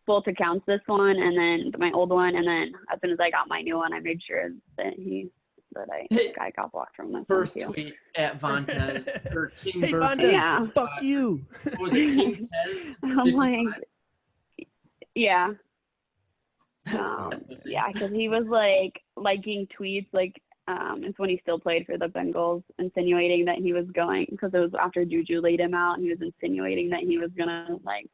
both accounts, this one and then my old one, and then as soon as I got my new one, I made sure that I got blocked from this First one too. tweet at Vontaze or King Hey, Perfect. Vontaze, Yeah. fuck you. What was it, King Tez? I'm like, 55? yeah. Oh, Yeah, because he was like liking tweets, like it's when he still played for the Bengals, insinuating that he was going, because it was after Juju laid him out, and he was insinuating that he was gonna like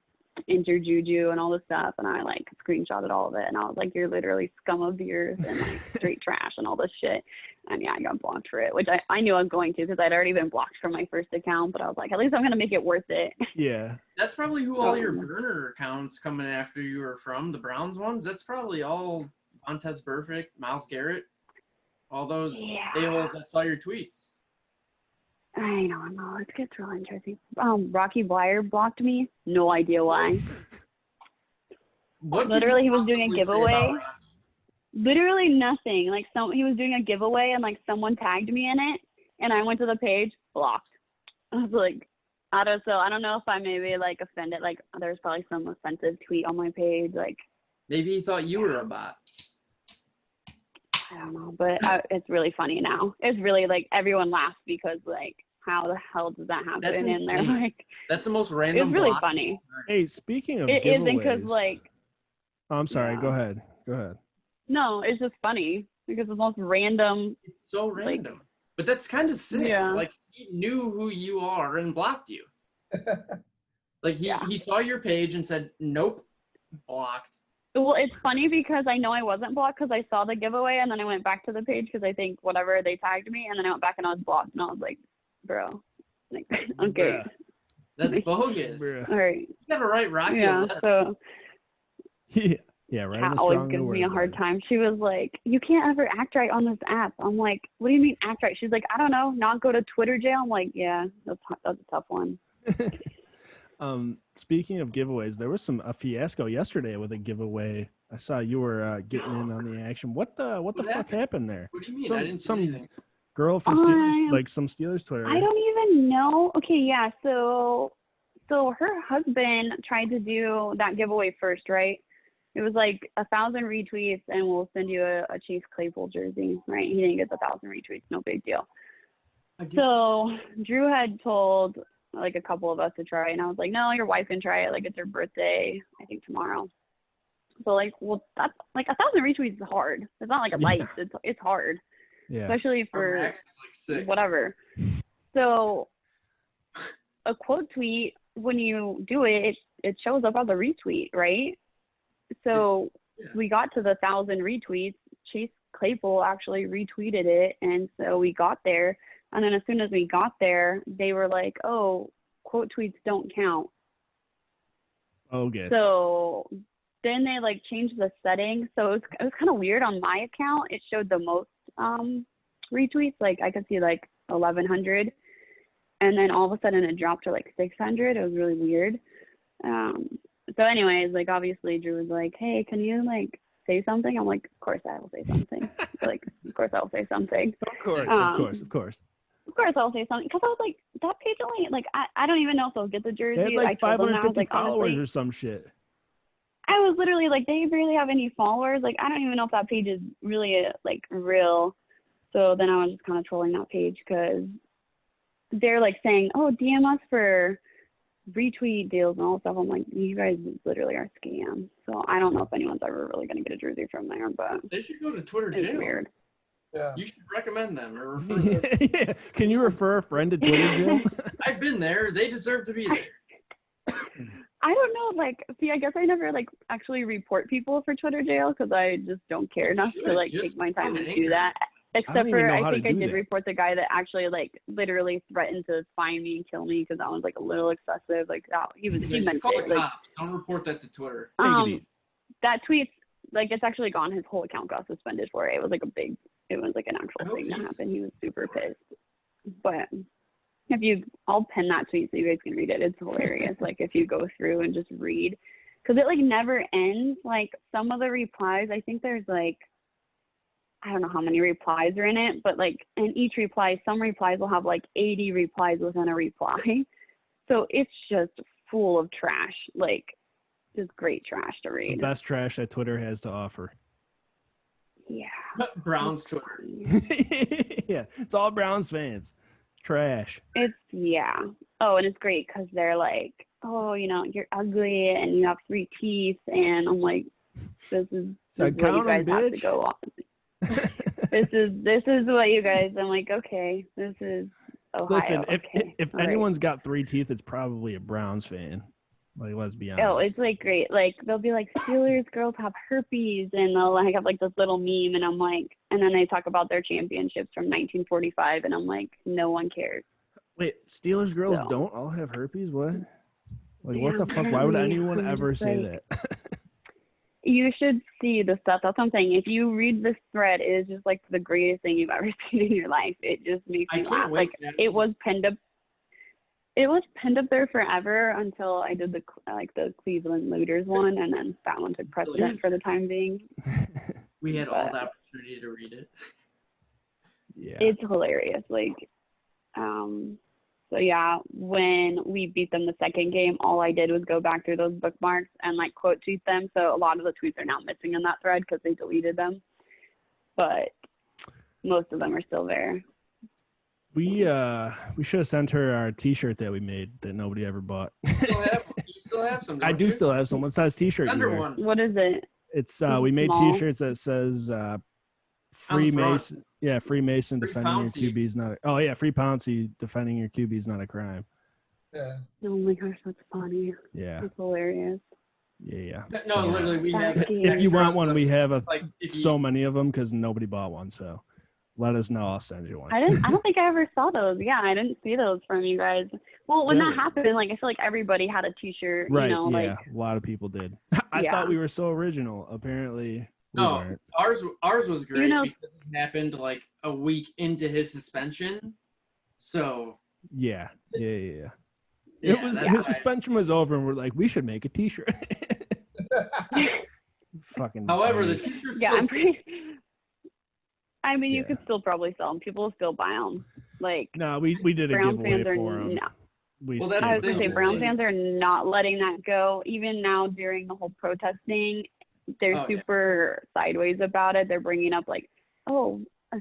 injure Juju and all this stuff, and I like screenshotted all of it, and I was like, you're literally scum of the earth and like straight trash and all this shit. And yeah, I got blocked for it, which I knew I was going to because I'd already been blocked from my first account, but I was like, at least I'm gonna make it worth it. Yeah. That's probably who all your burner accounts coming after you are from, the Browns ones. That's probably all Vontaze Perfect, Myles Garrett, all those a-holes that saw your tweets. I don't know. It gets real interesting. Rocky Blyer blocked me. No idea why. What Literally, he was doing a possibly say about giveaway. Rocky? Literally nothing. Like he was doing a giveaway and like someone tagged me in it, and I went to the page, blocked. I was like, I don't know if I maybe like offended. Like there's probably some offensive tweet on my page. Like Maybe he thought you were a bot. I don't know, but it's really funny now. It's really like everyone laughs because like how the hell does that happen? That's and they're insane. like, That's the most random. it's really block. funny. Hey, speaking of It giveaways. isn't because like. Oh, I'm sorry. Yeah. Go ahead. No, it's just funny because it's the most random. It's so random. But that's kind of sick. Yeah. Like, he knew who you are and blocked you. Like, he saw your page and said, nope, blocked. Well, it's funny because I know I wasn't blocked because I saw the giveaway, and then I went back to the page because I think whatever they tagged me, and then I went back and I was blocked, and I was like, bro, like, okay. Bruh. That's bogus. Bruh. All right. You gotta write Rocky a Yeah, letter. so Yeah, right. Kat always gives me a hard time. She was like, you can't ever act right on this app. I'm like, what do you mean act right? She's like, I don't know, not go to Twitter jail. I'm like, yeah, that's a tough one. Speaking of giveaways, there was a fiasco yesterday with a giveaway. I saw you were getting in on the action. What the fuck happened there? What do you mean? I didn't see anything. Girl from Steelers, some Steelers Twitter. I don't even know. Okay, yeah. So her husband tried to do that giveaway first, right? It was like 1,000 retweets, and we'll send you a Chase Claypool jersey, right? He didn't get the 1,000 retweets, no big deal. So Drew had told like a couple of us to try, and I was like, no, your wife can try it. Like, it's her birthday, I think tomorrow. So like, well, that's like 1,000 retweets is hard. It's not like a light. It's hard. Yeah. Especially for Max is like 6. whatever. So a quote tweet, when you do it, it shows up on the retweet, right? So we got to the 1,000 retweets. Chase Claypool actually retweeted it, and so we got there. And then as soon as we got there, they were like, "Oh, quote tweets don't count." Oh, yes. So then they like changed the setting. So it was kind of weird. On my account, it showed the most retweets. Like I could see like 1,100, and then all of a sudden it dropped to like 600. It was really weird. So anyways, like obviously Drew was like, hey, can you like say something? I'm like, of course I will say something. Like, of course I will say something. Of course. Of course I'll say something. Because I was like, that page only, like, I don't even know if they'll get the jersey. They had like I told them that. I was 550 like, followers honestly, or some shit. I I was literally like, they barely have any followers. Like, I don't even know if that page is really like real. So then I was just kind of trolling that page because they're like saying, oh, DM us for retweet deals and all that stuff. I'm like, you guys literally are scam. So I don't know if anyone's ever really going to get a jersey from there, but They should go to Twitter it's jail. weird. Yeah. You should recommend them or refer them. Yeah. Can you refer a friend to Twitter jail? I've been there. They deserve to be there. I don't know, like, see, I guess I never, like, actually report people for Twitter jail because I just don't care enough to, like, take my time and do that. Except for, I think I did report the guy that actually, like, literally threatened to fine me and kill me because that was, like, a little excessive. Like, he meant Call it. the Like, cops. Don't report that to Twitter. that tweet, like, it's actually gone. His whole account got suspended for it. It was, like, an actual thing that happened. He was super pissed. But I'll pin that tweet so you guys can read it. It's hilarious. Like, if you go through and just read, because it, like, never ends. Like, some of the replies, I think there's, like, I don't know how many replies are in it, but, like, in each reply, some replies will have, like, 80 replies within a reply. So it's just full of trash. Like, just great trash to read. The best trash that Twitter has to offer. Yeah. Browns Twitter. Yeah, it's all Browns fans. Trash. Yeah. Oh, and it's great because they're like, oh, you know, you're ugly and you have 3 teeth, and I'm like, this is what you guys have to go on. This is what you guys. I'm like, okay, this is Ohio. Listen, if all anyone's got 3 teeth, it's probably a Browns fan. Like, let's be honest. Oh, it's like great. Like, they'll be like, Steelers girls have herpes, and they'll like have like this little meme, and I'm like, and then they talk about their championships from 1945, and I'm like, no one cares. Wait, Steelers girls don't all have herpes? What? Like, yeah, what the fuck? Why would anyone ever say that? You should see the stuff. That's what I'm saying. If you read this thread, it is just like the greatest thing you've ever seen in your life. It just makes me laugh. Like, it was pinned up. It was pinned up there forever until I did the Cleveland Looters one, and then that one took precedent for the time being. We had all the opportunity to read it. Yeah, it's hilarious. Like, so yeah, when we beat them the second game, all I did was go back through those bookmarks and like quote tweet them. So a lot of the tweets are now missing in that thread because they deleted them, but most of them are still there. We should have sent her our T-shirt that we made that nobody ever bought. You still have some. I do still have some. What size T-shirt? What is it? It's we made small T-shirts that says Freemason. Yeah, Freemason defending your QB is not. Oh yeah, Free Pouncy defending your QB is not a crime. Yeah. Oh my gosh, that's funny. Yeah. It's hilarious. Yeah. No, so, literally, we have. If you want one, we have so many of them because nobody bought one. So let us know. I'll send you one. I don't think I ever saw those. Yeah, I didn't see those from you guys. Well, when that happened, like I feel like everybody had a T-shirt. Right. You know, yeah. like A lot of people did. I thought we were so original. Apparently. No, ours was great because it happened like a week into his suspension. So yeah. It was his suspension was over, and we're like, we should make a T-shirt. Fucking. However, the T-shirts. Yeah, I mean, you could still probably sell them. People will still buy them. Like, no, we did a giveaway for them. Well, that's I was gonna say Brown fans are not letting that go. Even now during the whole protesting, they're super sideways about it. They're bringing up like, oh, a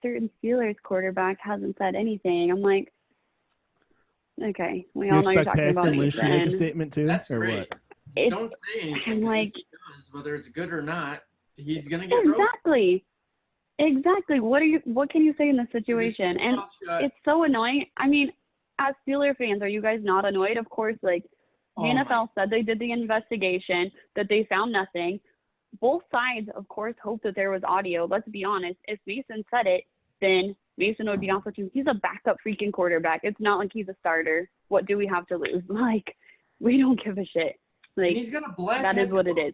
certain Steelers quarterback hasn't said anything. I'm like, okay, we all know you're talking about Lynch to make a statement too. That's or great. What? Don't say anything. I'm like, if he does, whether it's good or not, he's gonna get Exactly. What can you say in this situation? And it's so annoying. I mean, as Steeler fans, are you guys not annoyed? Of course, like the NFL said they did the investigation, that they found nothing. Both sides, of course, hope that there was audio. Let's be honest. If Mason said it, then Mason would be off the team. He's a backup freaking quarterback. It's not like he's a starter. What do we have to lose? Like, we don't give a shit. Like, and he's got a black. That is what it is.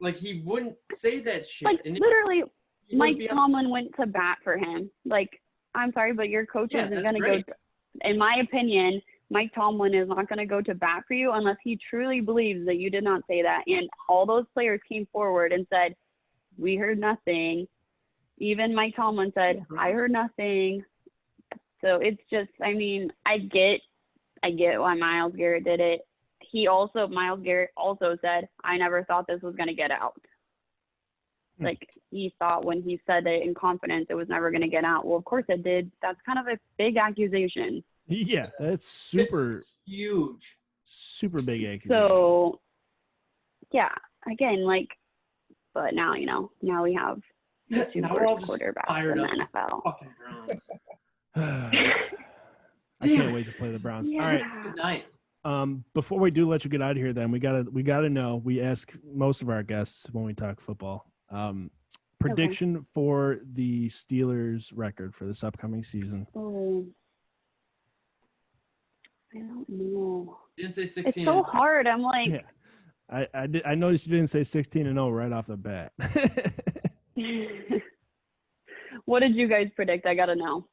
Like, he wouldn't say that shit. Like, literally, Mike Tomlin went to bat for him. Like, I'm sorry, but your coach isn't going to go. In my opinion, Mike Tomlin is not going to go to bat for you unless he truly believes that you did not say that. And all those players came forward and said, we heard nothing. Even Mike Tomlin said, I heard nothing. So it's just, I mean, I get why Myles Garrett did it. Miles Garrett also said, I never thought this was going to get out. Like, he thought when he said it in confidence, it was never going to get out. Well, of course it did. That's kind of a big accusation. Yeah, that's super It's huge. super big accusation. So, yeah, again, like, but now, now we have the two Now we're all worst just quarterbacks fired in the up. NFL. Fucking Browns. I can't wait to play the Browns. Yeah. All right. Good night. Before we do let you get out of here, then we gotta know. We ask most of our guests when we talk football. Prediction for the Steelers record for this upcoming season. Oh, I don't know. You didn't say It's 16. so hard. I'm like, Yeah, I noticed you didn't say 16-0 right off the bat. what did you guys predict? I gotta know.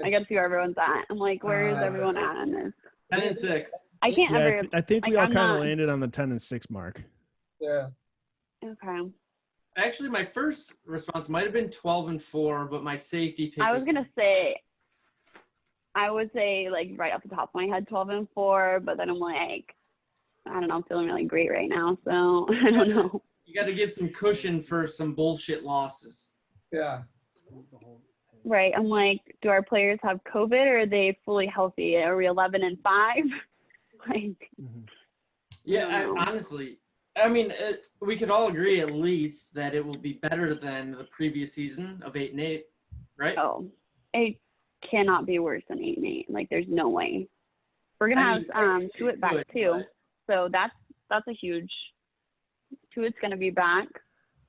I gotta see where everyone's at. I'm like, where is everyone at on this? 10-6. I can't ever. I think we like, all I'm kind of not- landed on the 10-6 mark. Yeah. Okay. Actually, my first response might have been 12-4, but my safety pick. I was gonna say. I would say like right off the top of my head 12-4, but then I'm like, I don't know, I'm feeling really great right now, so I don't know. You got to give some cushion for some bullshit losses. Yeah. Right. I'm like, do our players have COVID or are they fully healthy? Are we 11-5? Like, Yeah, know. honestly, I mean, we could all agree at least that it will be better than the previous season of 8-8, right? oh, it cannot be worse than 8-8. Like, there's no way. We're gonna have Tuitt back too, so that's a huge. Tuitt's gonna be back.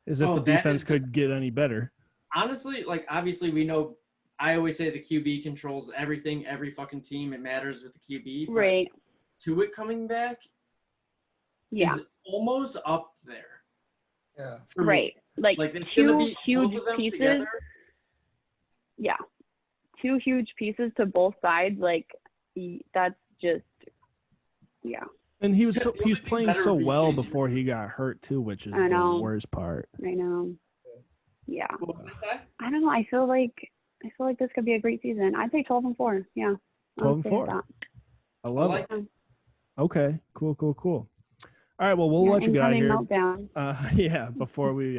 As if the that defense is could get any better. Honestly, like, obviously we know, I always say the QB controls everything, every fucking team. It matters with the QB. But Right. Tuitt coming back Yeah. is almost up there. Yeah. For Right. me. Like it's two gonna be huge both of them pieces. together. Yeah. Two huge pieces to both sides. Like, that's just, yeah. And he was Yeah, the only thing playing better so would be well changing before it. he got hurt too, which is I know. the worst part. I know. Yeah. What was that? I don't know. I feel like this could be a great season. I'd say 12-4. Yeah. 12-4. I love like it. Okay. Cool. All right. Well, we'll let you get out of here. Meltdown. Yeah. Before we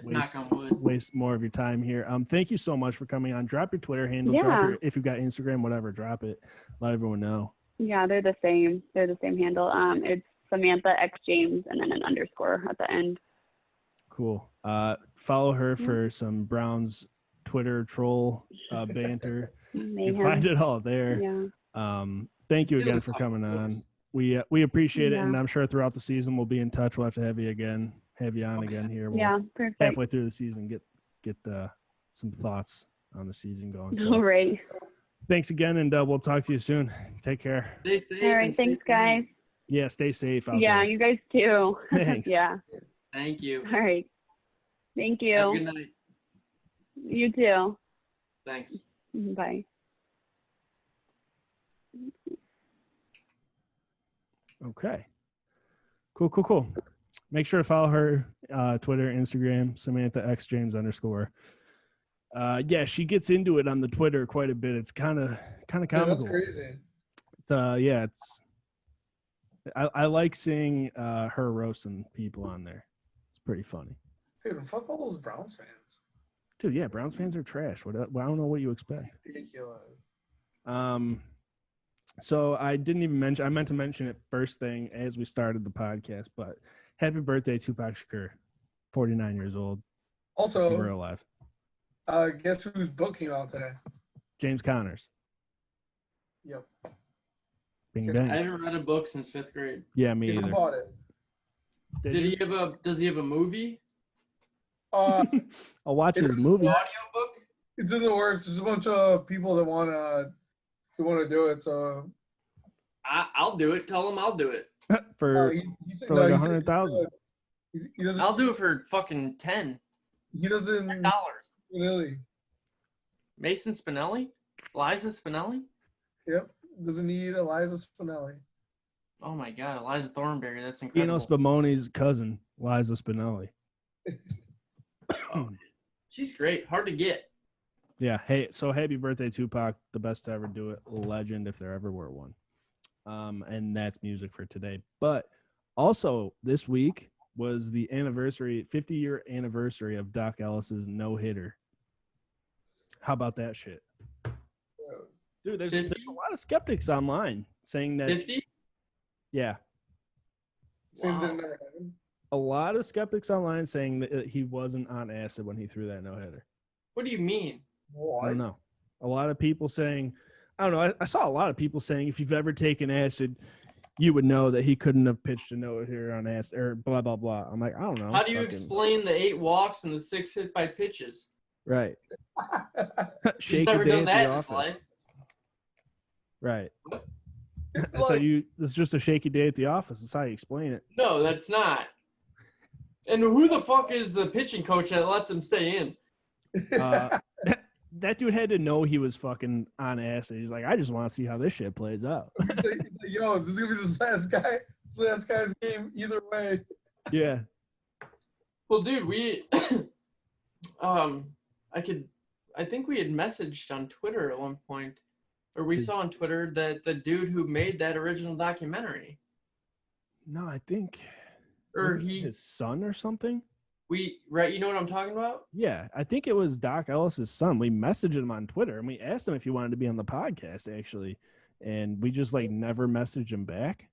Knock on wood. waste more of your time here. Thank you so much for coming on. Drop your Twitter handle. Yeah. Drop if you've got Instagram, whatever. Drop it. Let everyone know. Yeah, they're the same. They're the same handle. It's Samantha X James and then an underscore at the end. Cool. Follow her for some Browns Twitter troll banter. You find it all there. Yeah. Thank you again for coming on. We appreciate it, and I'm sure throughout the season we'll be in touch. We'll have to have you on again here. We'll perfect. halfway through the season get some thoughts on the season going. So, All right. thanks again, and we'll talk to you soon. Take care. Stay safe. All right. Thanks, guys. Yeah, stay safe out Yeah, there. you guys too. Thanks. Yeah. Thank you. All right. Thank you. Have a good night. You too. Thanks. Bye. Okay. Cool. Make sure to follow her Twitter, Instagram, Samantha X James _. Yeah, she gets into it on the Twitter quite a bit. It's kind of comical. Yeah, that's crazy. I like seeing her roasting people on there. It's pretty funny. Dude, fuck all those Browns fans. Dude, yeah, Browns fans are trash. I don't know what you expect. Ridiculous. So I didn't even mention. I meant to mention it first thing as we started the podcast. But happy birthday, Tupac Shakur, 49 years old. Also, we're alive. Guess whose book came out today? James Connors. Yep. Bing Guess bang. I haven't read a book since 5th grade. Yeah, me Guess who either. bought it? Does he have a movie? Uh, I'll watch his it's movie. Audio book? it's in the works. There's a bunch of people that want to do it. So I'll do it. Tell him I'll do it. for he said, for no, like he said 100,000. He doesn't. I'll do it for fucking $10. He doesn't really. Mason Spinelli? Liza Spinelli? Yep. Doesn't need Eliza Spinelli. Oh my God, Eliza Thornberry. That's Gino incredible. Spumoni's cousin, Liza Spinelli. She's great. Hard to get. Yeah. Hey, so happy birthday, Tupac. The best to ever do it. Legend, if there ever were one. And that's music for today. But also this week was the 50-year anniversary of Doc Ellis's no-hitter. How about that shit? Dude, there's a lot of skeptics online saying that 50? Yeah. Saying that Wow. it never happened. A lot of skeptics online saying that he wasn't on acid when he threw that no-hitter. What do you mean? I don't know. A lot of people saying, I don't know. I saw a lot of people saying if you've ever taken acid, you would know that he couldn't have pitched a no-hitter on acid or blah, blah, blah. I'm like, I don't know. How do you explain the 8 walks and the 6 hit by pitches? Right. He's Shaky never day done at that the in his office. life. Right. What? So it's just a shaky day at the office. That's how you explain it. No, that's not. And who the fuck is the pitching coach that lets him stay in? That dude had to know he was fucking on acid. He's like, I just want to see how this shit plays out. Yo, this is gonna be the last guy's game either way. Yeah. Well, dude, we, I think we had messaged on Twitter at one point, or we saw on Twitter that the dude who made that original documentary, No, I think or wasn't it his son or something. Right, you know what I'm talking about? Yeah, I think it was Doc Ellis's son. We messaged him on Twitter and we asked him if he wanted to be on the podcast, actually, and we just like never messaged him back.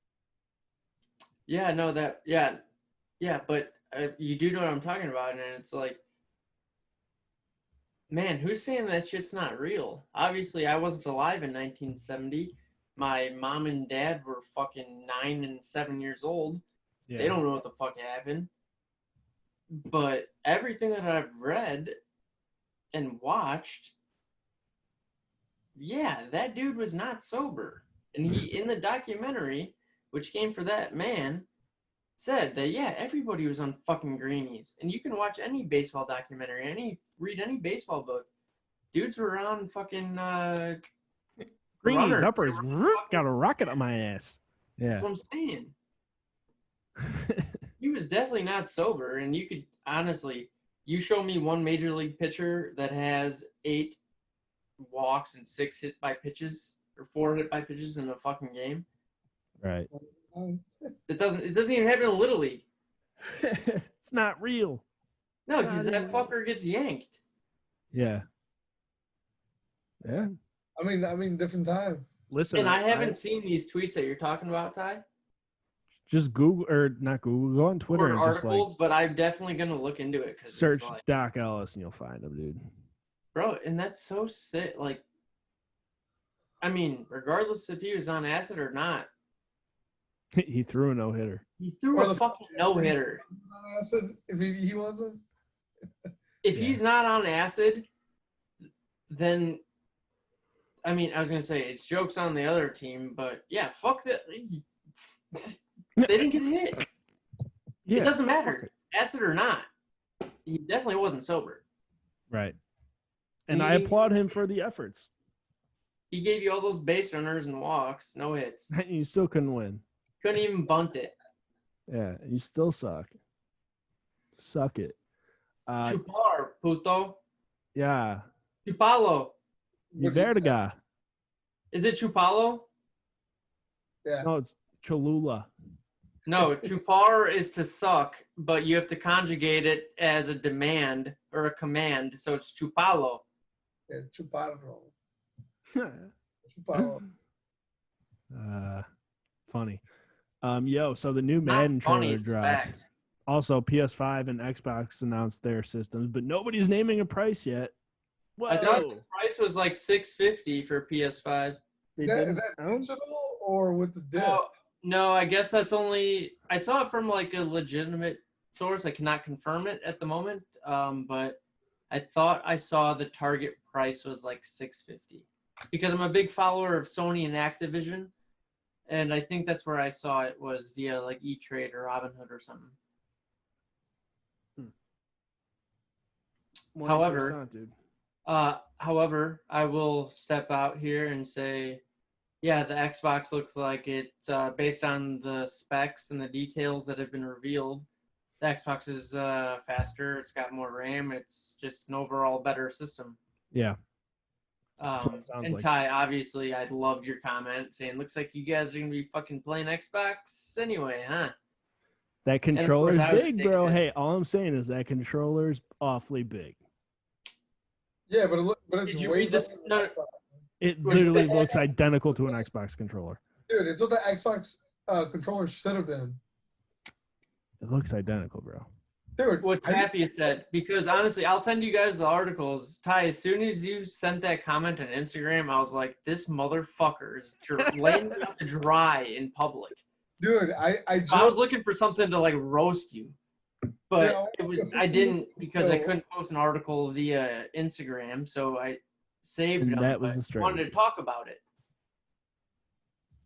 Yeah, no, yeah, but you do know what I'm talking about, and it's like, man, who's saying that shit's not real? Obviously, I wasn't alive in 1970. My mom and dad were fucking 9 and 7 years old. Yeah. They don't know what the fuck happened. But everything that I've read and watched, yeah, that dude was not sober. And he, in the documentary, which came for that man, said that, yeah, everybody was on fucking greenies. And you can watch any baseball documentary, read any baseball book. Dudes were on fucking Greenies, uppers, got a rocket on my ass. Yeah. That's what I'm saying. He was definitely not sober, and you could honestly, you show me one major league pitcher that has 8 walks and 6 hit by pitches or 4 hit by pitches in a fucking game. Right. It doesn't even happen in Little League. It's not real. No, because that fucker gets yanked. Yeah. Yeah. I mean, different time. Listen, And I haven't seen these tweets that you're talking about, Ty. Just Google or not Google. Go on Twitter Or and articles, just but I'm definitely gonna look into it because search Doc Ellis and you'll find him, dude. Bro, and that's so sick. Like, I mean, regardless if he was on acid or not, He threw a no-hitter. he threw a fucking no-hitter. On acid, maybe he wasn't. If he's not on acid, then, I mean, I was going to say, it's jokes on the other team, but yeah, fuck that. They didn't get hit. Yeah, it doesn't matter, acid or not. He definitely wasn't sober. Right. And I applaud him for the efforts. He gave you all those base runners and walks, no hits. You still couldn't win. Couldn't even bunt it. Yeah, you still suck. Suck it. Chupar, puto. Yeah. Chupalo. You vertiga. Is it Chupalo? Yeah. No, it's Cholula. No, chupar is to suck, but you have to conjugate it as a demand or a command, so it's chupalo. Yeah, chuparo. Chuparo. Funny. So the new Not Madden funny, trailer it's dropped. facts. Also, PS5 and Xbox announced their systems, but nobody's naming a price yet. Whoa. I thought the price was like $650 for PS5. Is that digital or with the disc? No, I guess that's only. I saw it from like a legitimate source. I cannot confirm it at the moment, but I thought I saw the target price was like $650 because I'm a big follower of Sony and Activision, and I think that's where I saw it was via like E-Trade or Robinhood or something. However, dude. However, I will step out here and say, yeah, the Xbox looks like it's based on the specs and the details that have been revealed. The Xbox is faster. It's got more RAM. It's just an overall better system. Yeah. what it sounds And like. Ty, obviously, I loved your comment saying, "Looks like you guys are gonna be fucking playing Xbox anyway, huh?" That course, controller's I was big, thinking bro. it. Hey, all I'm saying is that controller's awfully big. Yeah, but it's Did you way read this? better than No, Xbox. It What'd you literally say? looks identical to an Xbox controller. Dude, it's what the Xbox controller should have been. It looks identical, bro. Dude, what Tappy said, because honestly, I'll send you guys the articles. Ty, as soon as you sent that comment on Instagram, I was like, this motherfucker is laying me out to dry in public. dude, I I just was looking for something to like roast you, but Yeah, I didn't because I couldn't post an article via Instagram, so I saved And them. that was but the I wanted to strategy. talk about it.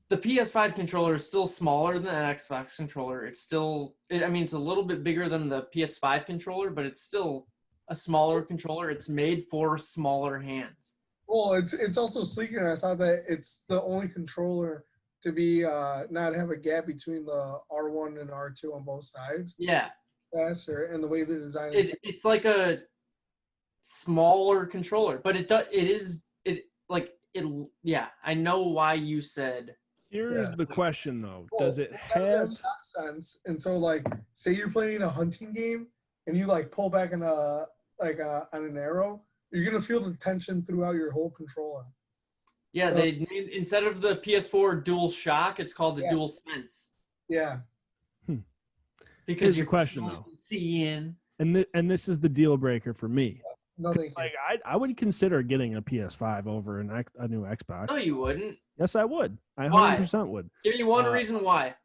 The PS5 controller is still smaller than the Xbox controller. It's still, I mean, it's a little bit bigger than the PS5 controller, but it's still a smaller controller. It's made for smaller hands. well, it's also sleeker. I saw that it's the only controller to be not have a gap between the R1 and R2 on both sides. Yeah, Faster, and the way they design it's like a smaller controller, but yeah. I know why you said. Here's Yeah. the question, though. Well, Does it that have shot sense? And so, like, say you're playing a hunting game and you like pull back on an arrow, you're gonna feel the tension throughout your whole controller. Yeah, So- they named, instead of the PS4 Dual Shock, it's called the Yeah. Dual Sense. Yeah. Because Here's the you're question, though. seeing. and this is the deal breaker for me. No, thank you. Like I would consider getting a PS5 over a new Xbox. No, you wouldn't. Yes, I would. I Why? 100% would. Give me one Uh, reason why.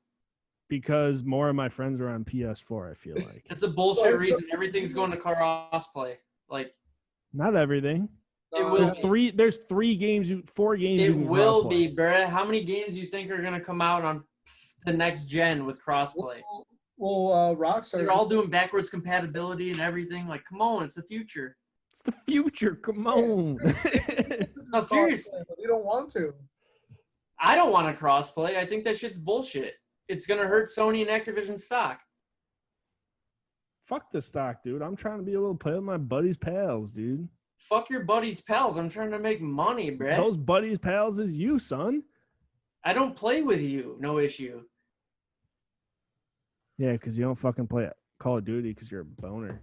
Because more of my friends are on PS4, I feel like. That's a bullshit reason. Everything's going to crossplay. Like, Not everything. it No, will yeah. There's 4 games you it can will cross-play. be, bruh. How many games do you think are going to come out on the next gen with crossplay? Well, Rockstar. They're all doing backwards compatibility and everything. Like, come on, it's the future. It's the future. Come on. No, seriously. They don't want to. I don't want to crossplay. I think that shit's bullshit. It's going to hurt Sony and Activision stock. Fuck the stock, dude. I'm trying to be able to play with my buddies' pals, dude. Fuck your buddies' pals. I'm trying to make money, bruh. Those buddies' pals is you, son. I don't play with you. No issue. Yeah, because you don't fucking play Call of Duty because you're a boner.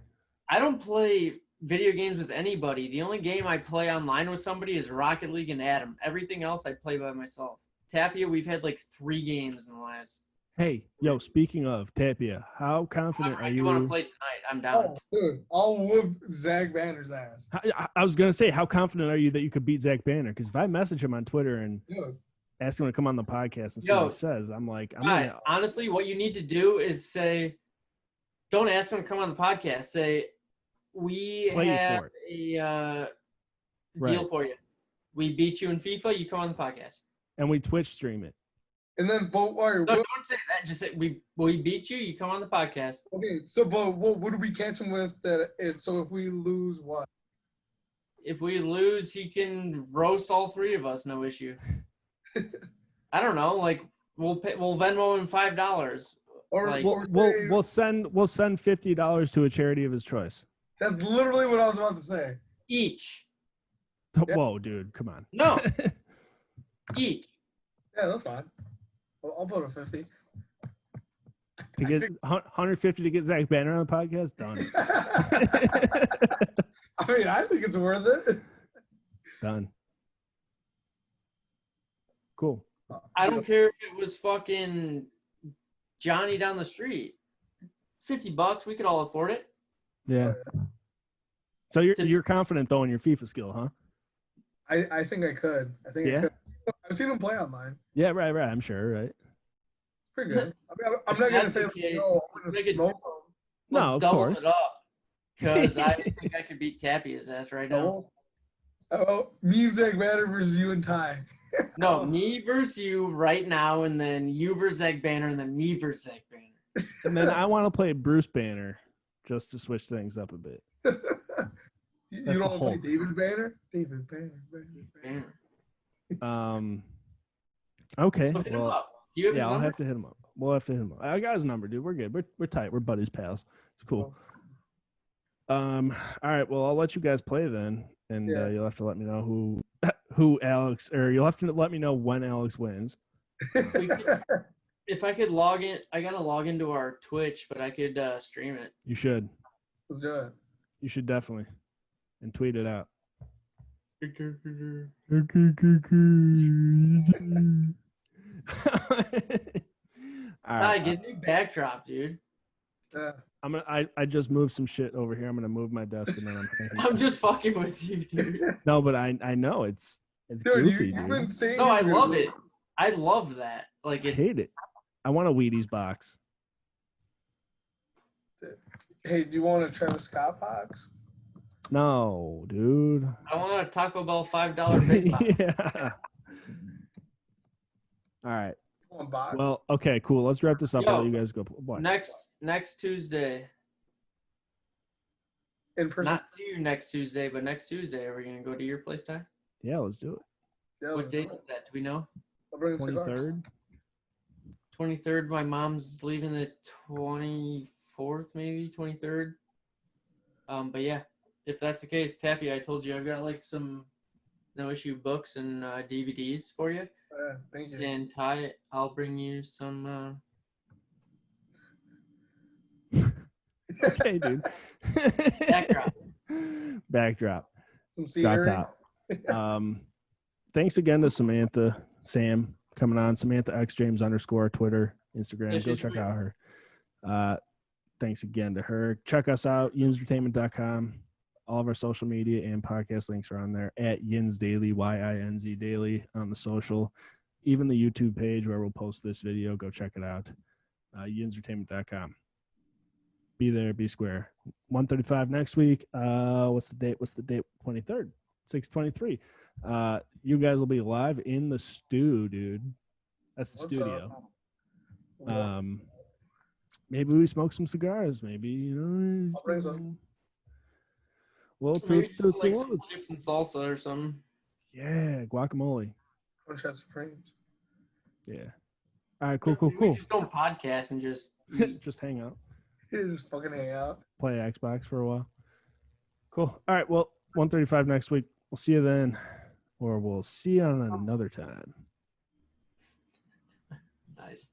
I don't play video games with anybody. The only game I play online with somebody is Rocket League and Adam. Everything else I play by myself. Tapia, we've had like 3 games in the last. Hey, yo, speaking of Tapia, how confident However, are I you? do want to play tonight. I'm down. Oh, dude, I'll whoop Zach Banner's ass. I was going to say, how confident are you that you could beat Zach Banner? Because if I message him on Twitter and Dude, ask him to come on the podcast and see what he says, I'm like, I'm Right. gonna, Honestly, what you need to do is say, don't ask him to come on the podcast. Say, we Play you have for a Right. deal for you. We beat you in FIFA. You come on the podcast. and we Twitch stream it. and then, but why? No, don't say that. Just say we beat you. You come on the podcast. Okay, so but what do we catch him with? So if we lose, what? If we lose, he can roast all 3 of us. No issue. I don't know. Like we'll Venmo him $5. Or, Like- or say, We'll send $50 to a charity of his choice. that's literally what I was about to say. Each. Yeah. Whoa, dude, come on. No. Each. Yeah, that's fine. I'll put a 50. To get 150 to get Zach Banner on the podcast, done. I mean, I think it's worth it. Done. Cool. I don't care if it was fucking Johnny down the street. $50, we could all afford it. Yeah. So you're confident though in your FIFA skill, huh? I think I could. I think I could. I've seen him play online. Yeah, right. I'm sure, right? Pretty good. I mean, I'm If not gonna that's say the like, case, no, I'm make gonna it- smoke No, Let's of double course. it up. Because I think I could beat Tappy's ass right him. now. Oh, me and Zach Banner versus you and Ty. No, me versus you right now, and then you versus Zach Banner, and then me versus Zach Banner. And then I want to play Bruce Banner just to switch things up a bit. You That's don't the want to play Hulk. David Banner? David Banner. Banner. Okay. So hit him Well, up. Do you have his yeah, I'll number? have to hit him up. We'll have to hit him up. I got his number, dude. We're good. We're tight. We're buddies, pals. It's cool. All right. Well, I'll let you guys play then, and Yeah. you'll have to let me know who who Alex, or you'll have to let me know when Alex wins. If I could log in, I gotta log into our Twitch, but I could stream it. You should. Let's do it. You should definitely. And tweet it out. All right. Get a new backdrop, dude. Yeah. I just moved some shit over here. I'm gonna move my desk and then I'm I'm just fucking with you, dude. No, but I know it's Dude, goofy, you've dude. been saying. No, I love it. I love that. Like I hate it. I want a Wheaties box. Hey, do you want a Travis Scott box? No, dude. I want a Taco Bell $5 big box. Yeah. All right. One box. Well, okay, cool. Let's wrap this up. I'll let you guys go. What? Next Tuesday. In person. Not see you next Tuesday, but next Tuesday, are we gonna go to your place, Ty? Yeah, let's do it. Yeah, What date is that? Do we know? I'll bring 23rd. 23rd. My mom's leaving the 24th, maybe 23rd. But yeah, if that's the case, Tappy, I told you I've got like some no issue books and DVDs for you. Thank you. And Ty, I'll bring you some. Okay, dude. Backdrop. Some Drop top. Thanks again to Samantha, Sam, coming on. Samantha X James _ Twitter, Instagram. Yeah, Go check out her. Thanks again to her. Check us out, Yinzertainment.com. All of our social media and podcast links are on there at Yinz Daily, YINZ Daily on the social. Even the YouTube page where we'll post this video. Go check it out. Yinzertainment.com. Be there, be square. 1:35 next week. What's the date? 23rd, 6:23. You guys will be live in the stew, dude. That's the studio. Maybe we smoke some cigars. Maybe, you know. I'll bring some. Well, Maybe toast just like to some chips and salsa or something. Yeah, guacamole. Crunch Supremes. Yeah. All right, cool. We just don't podcast and just eat. Just hang out. Just fucking hang out. Play Xbox for a while. Cool. All right, well, 1:35 next week. We'll see you then, or we'll see you on another time. Nice.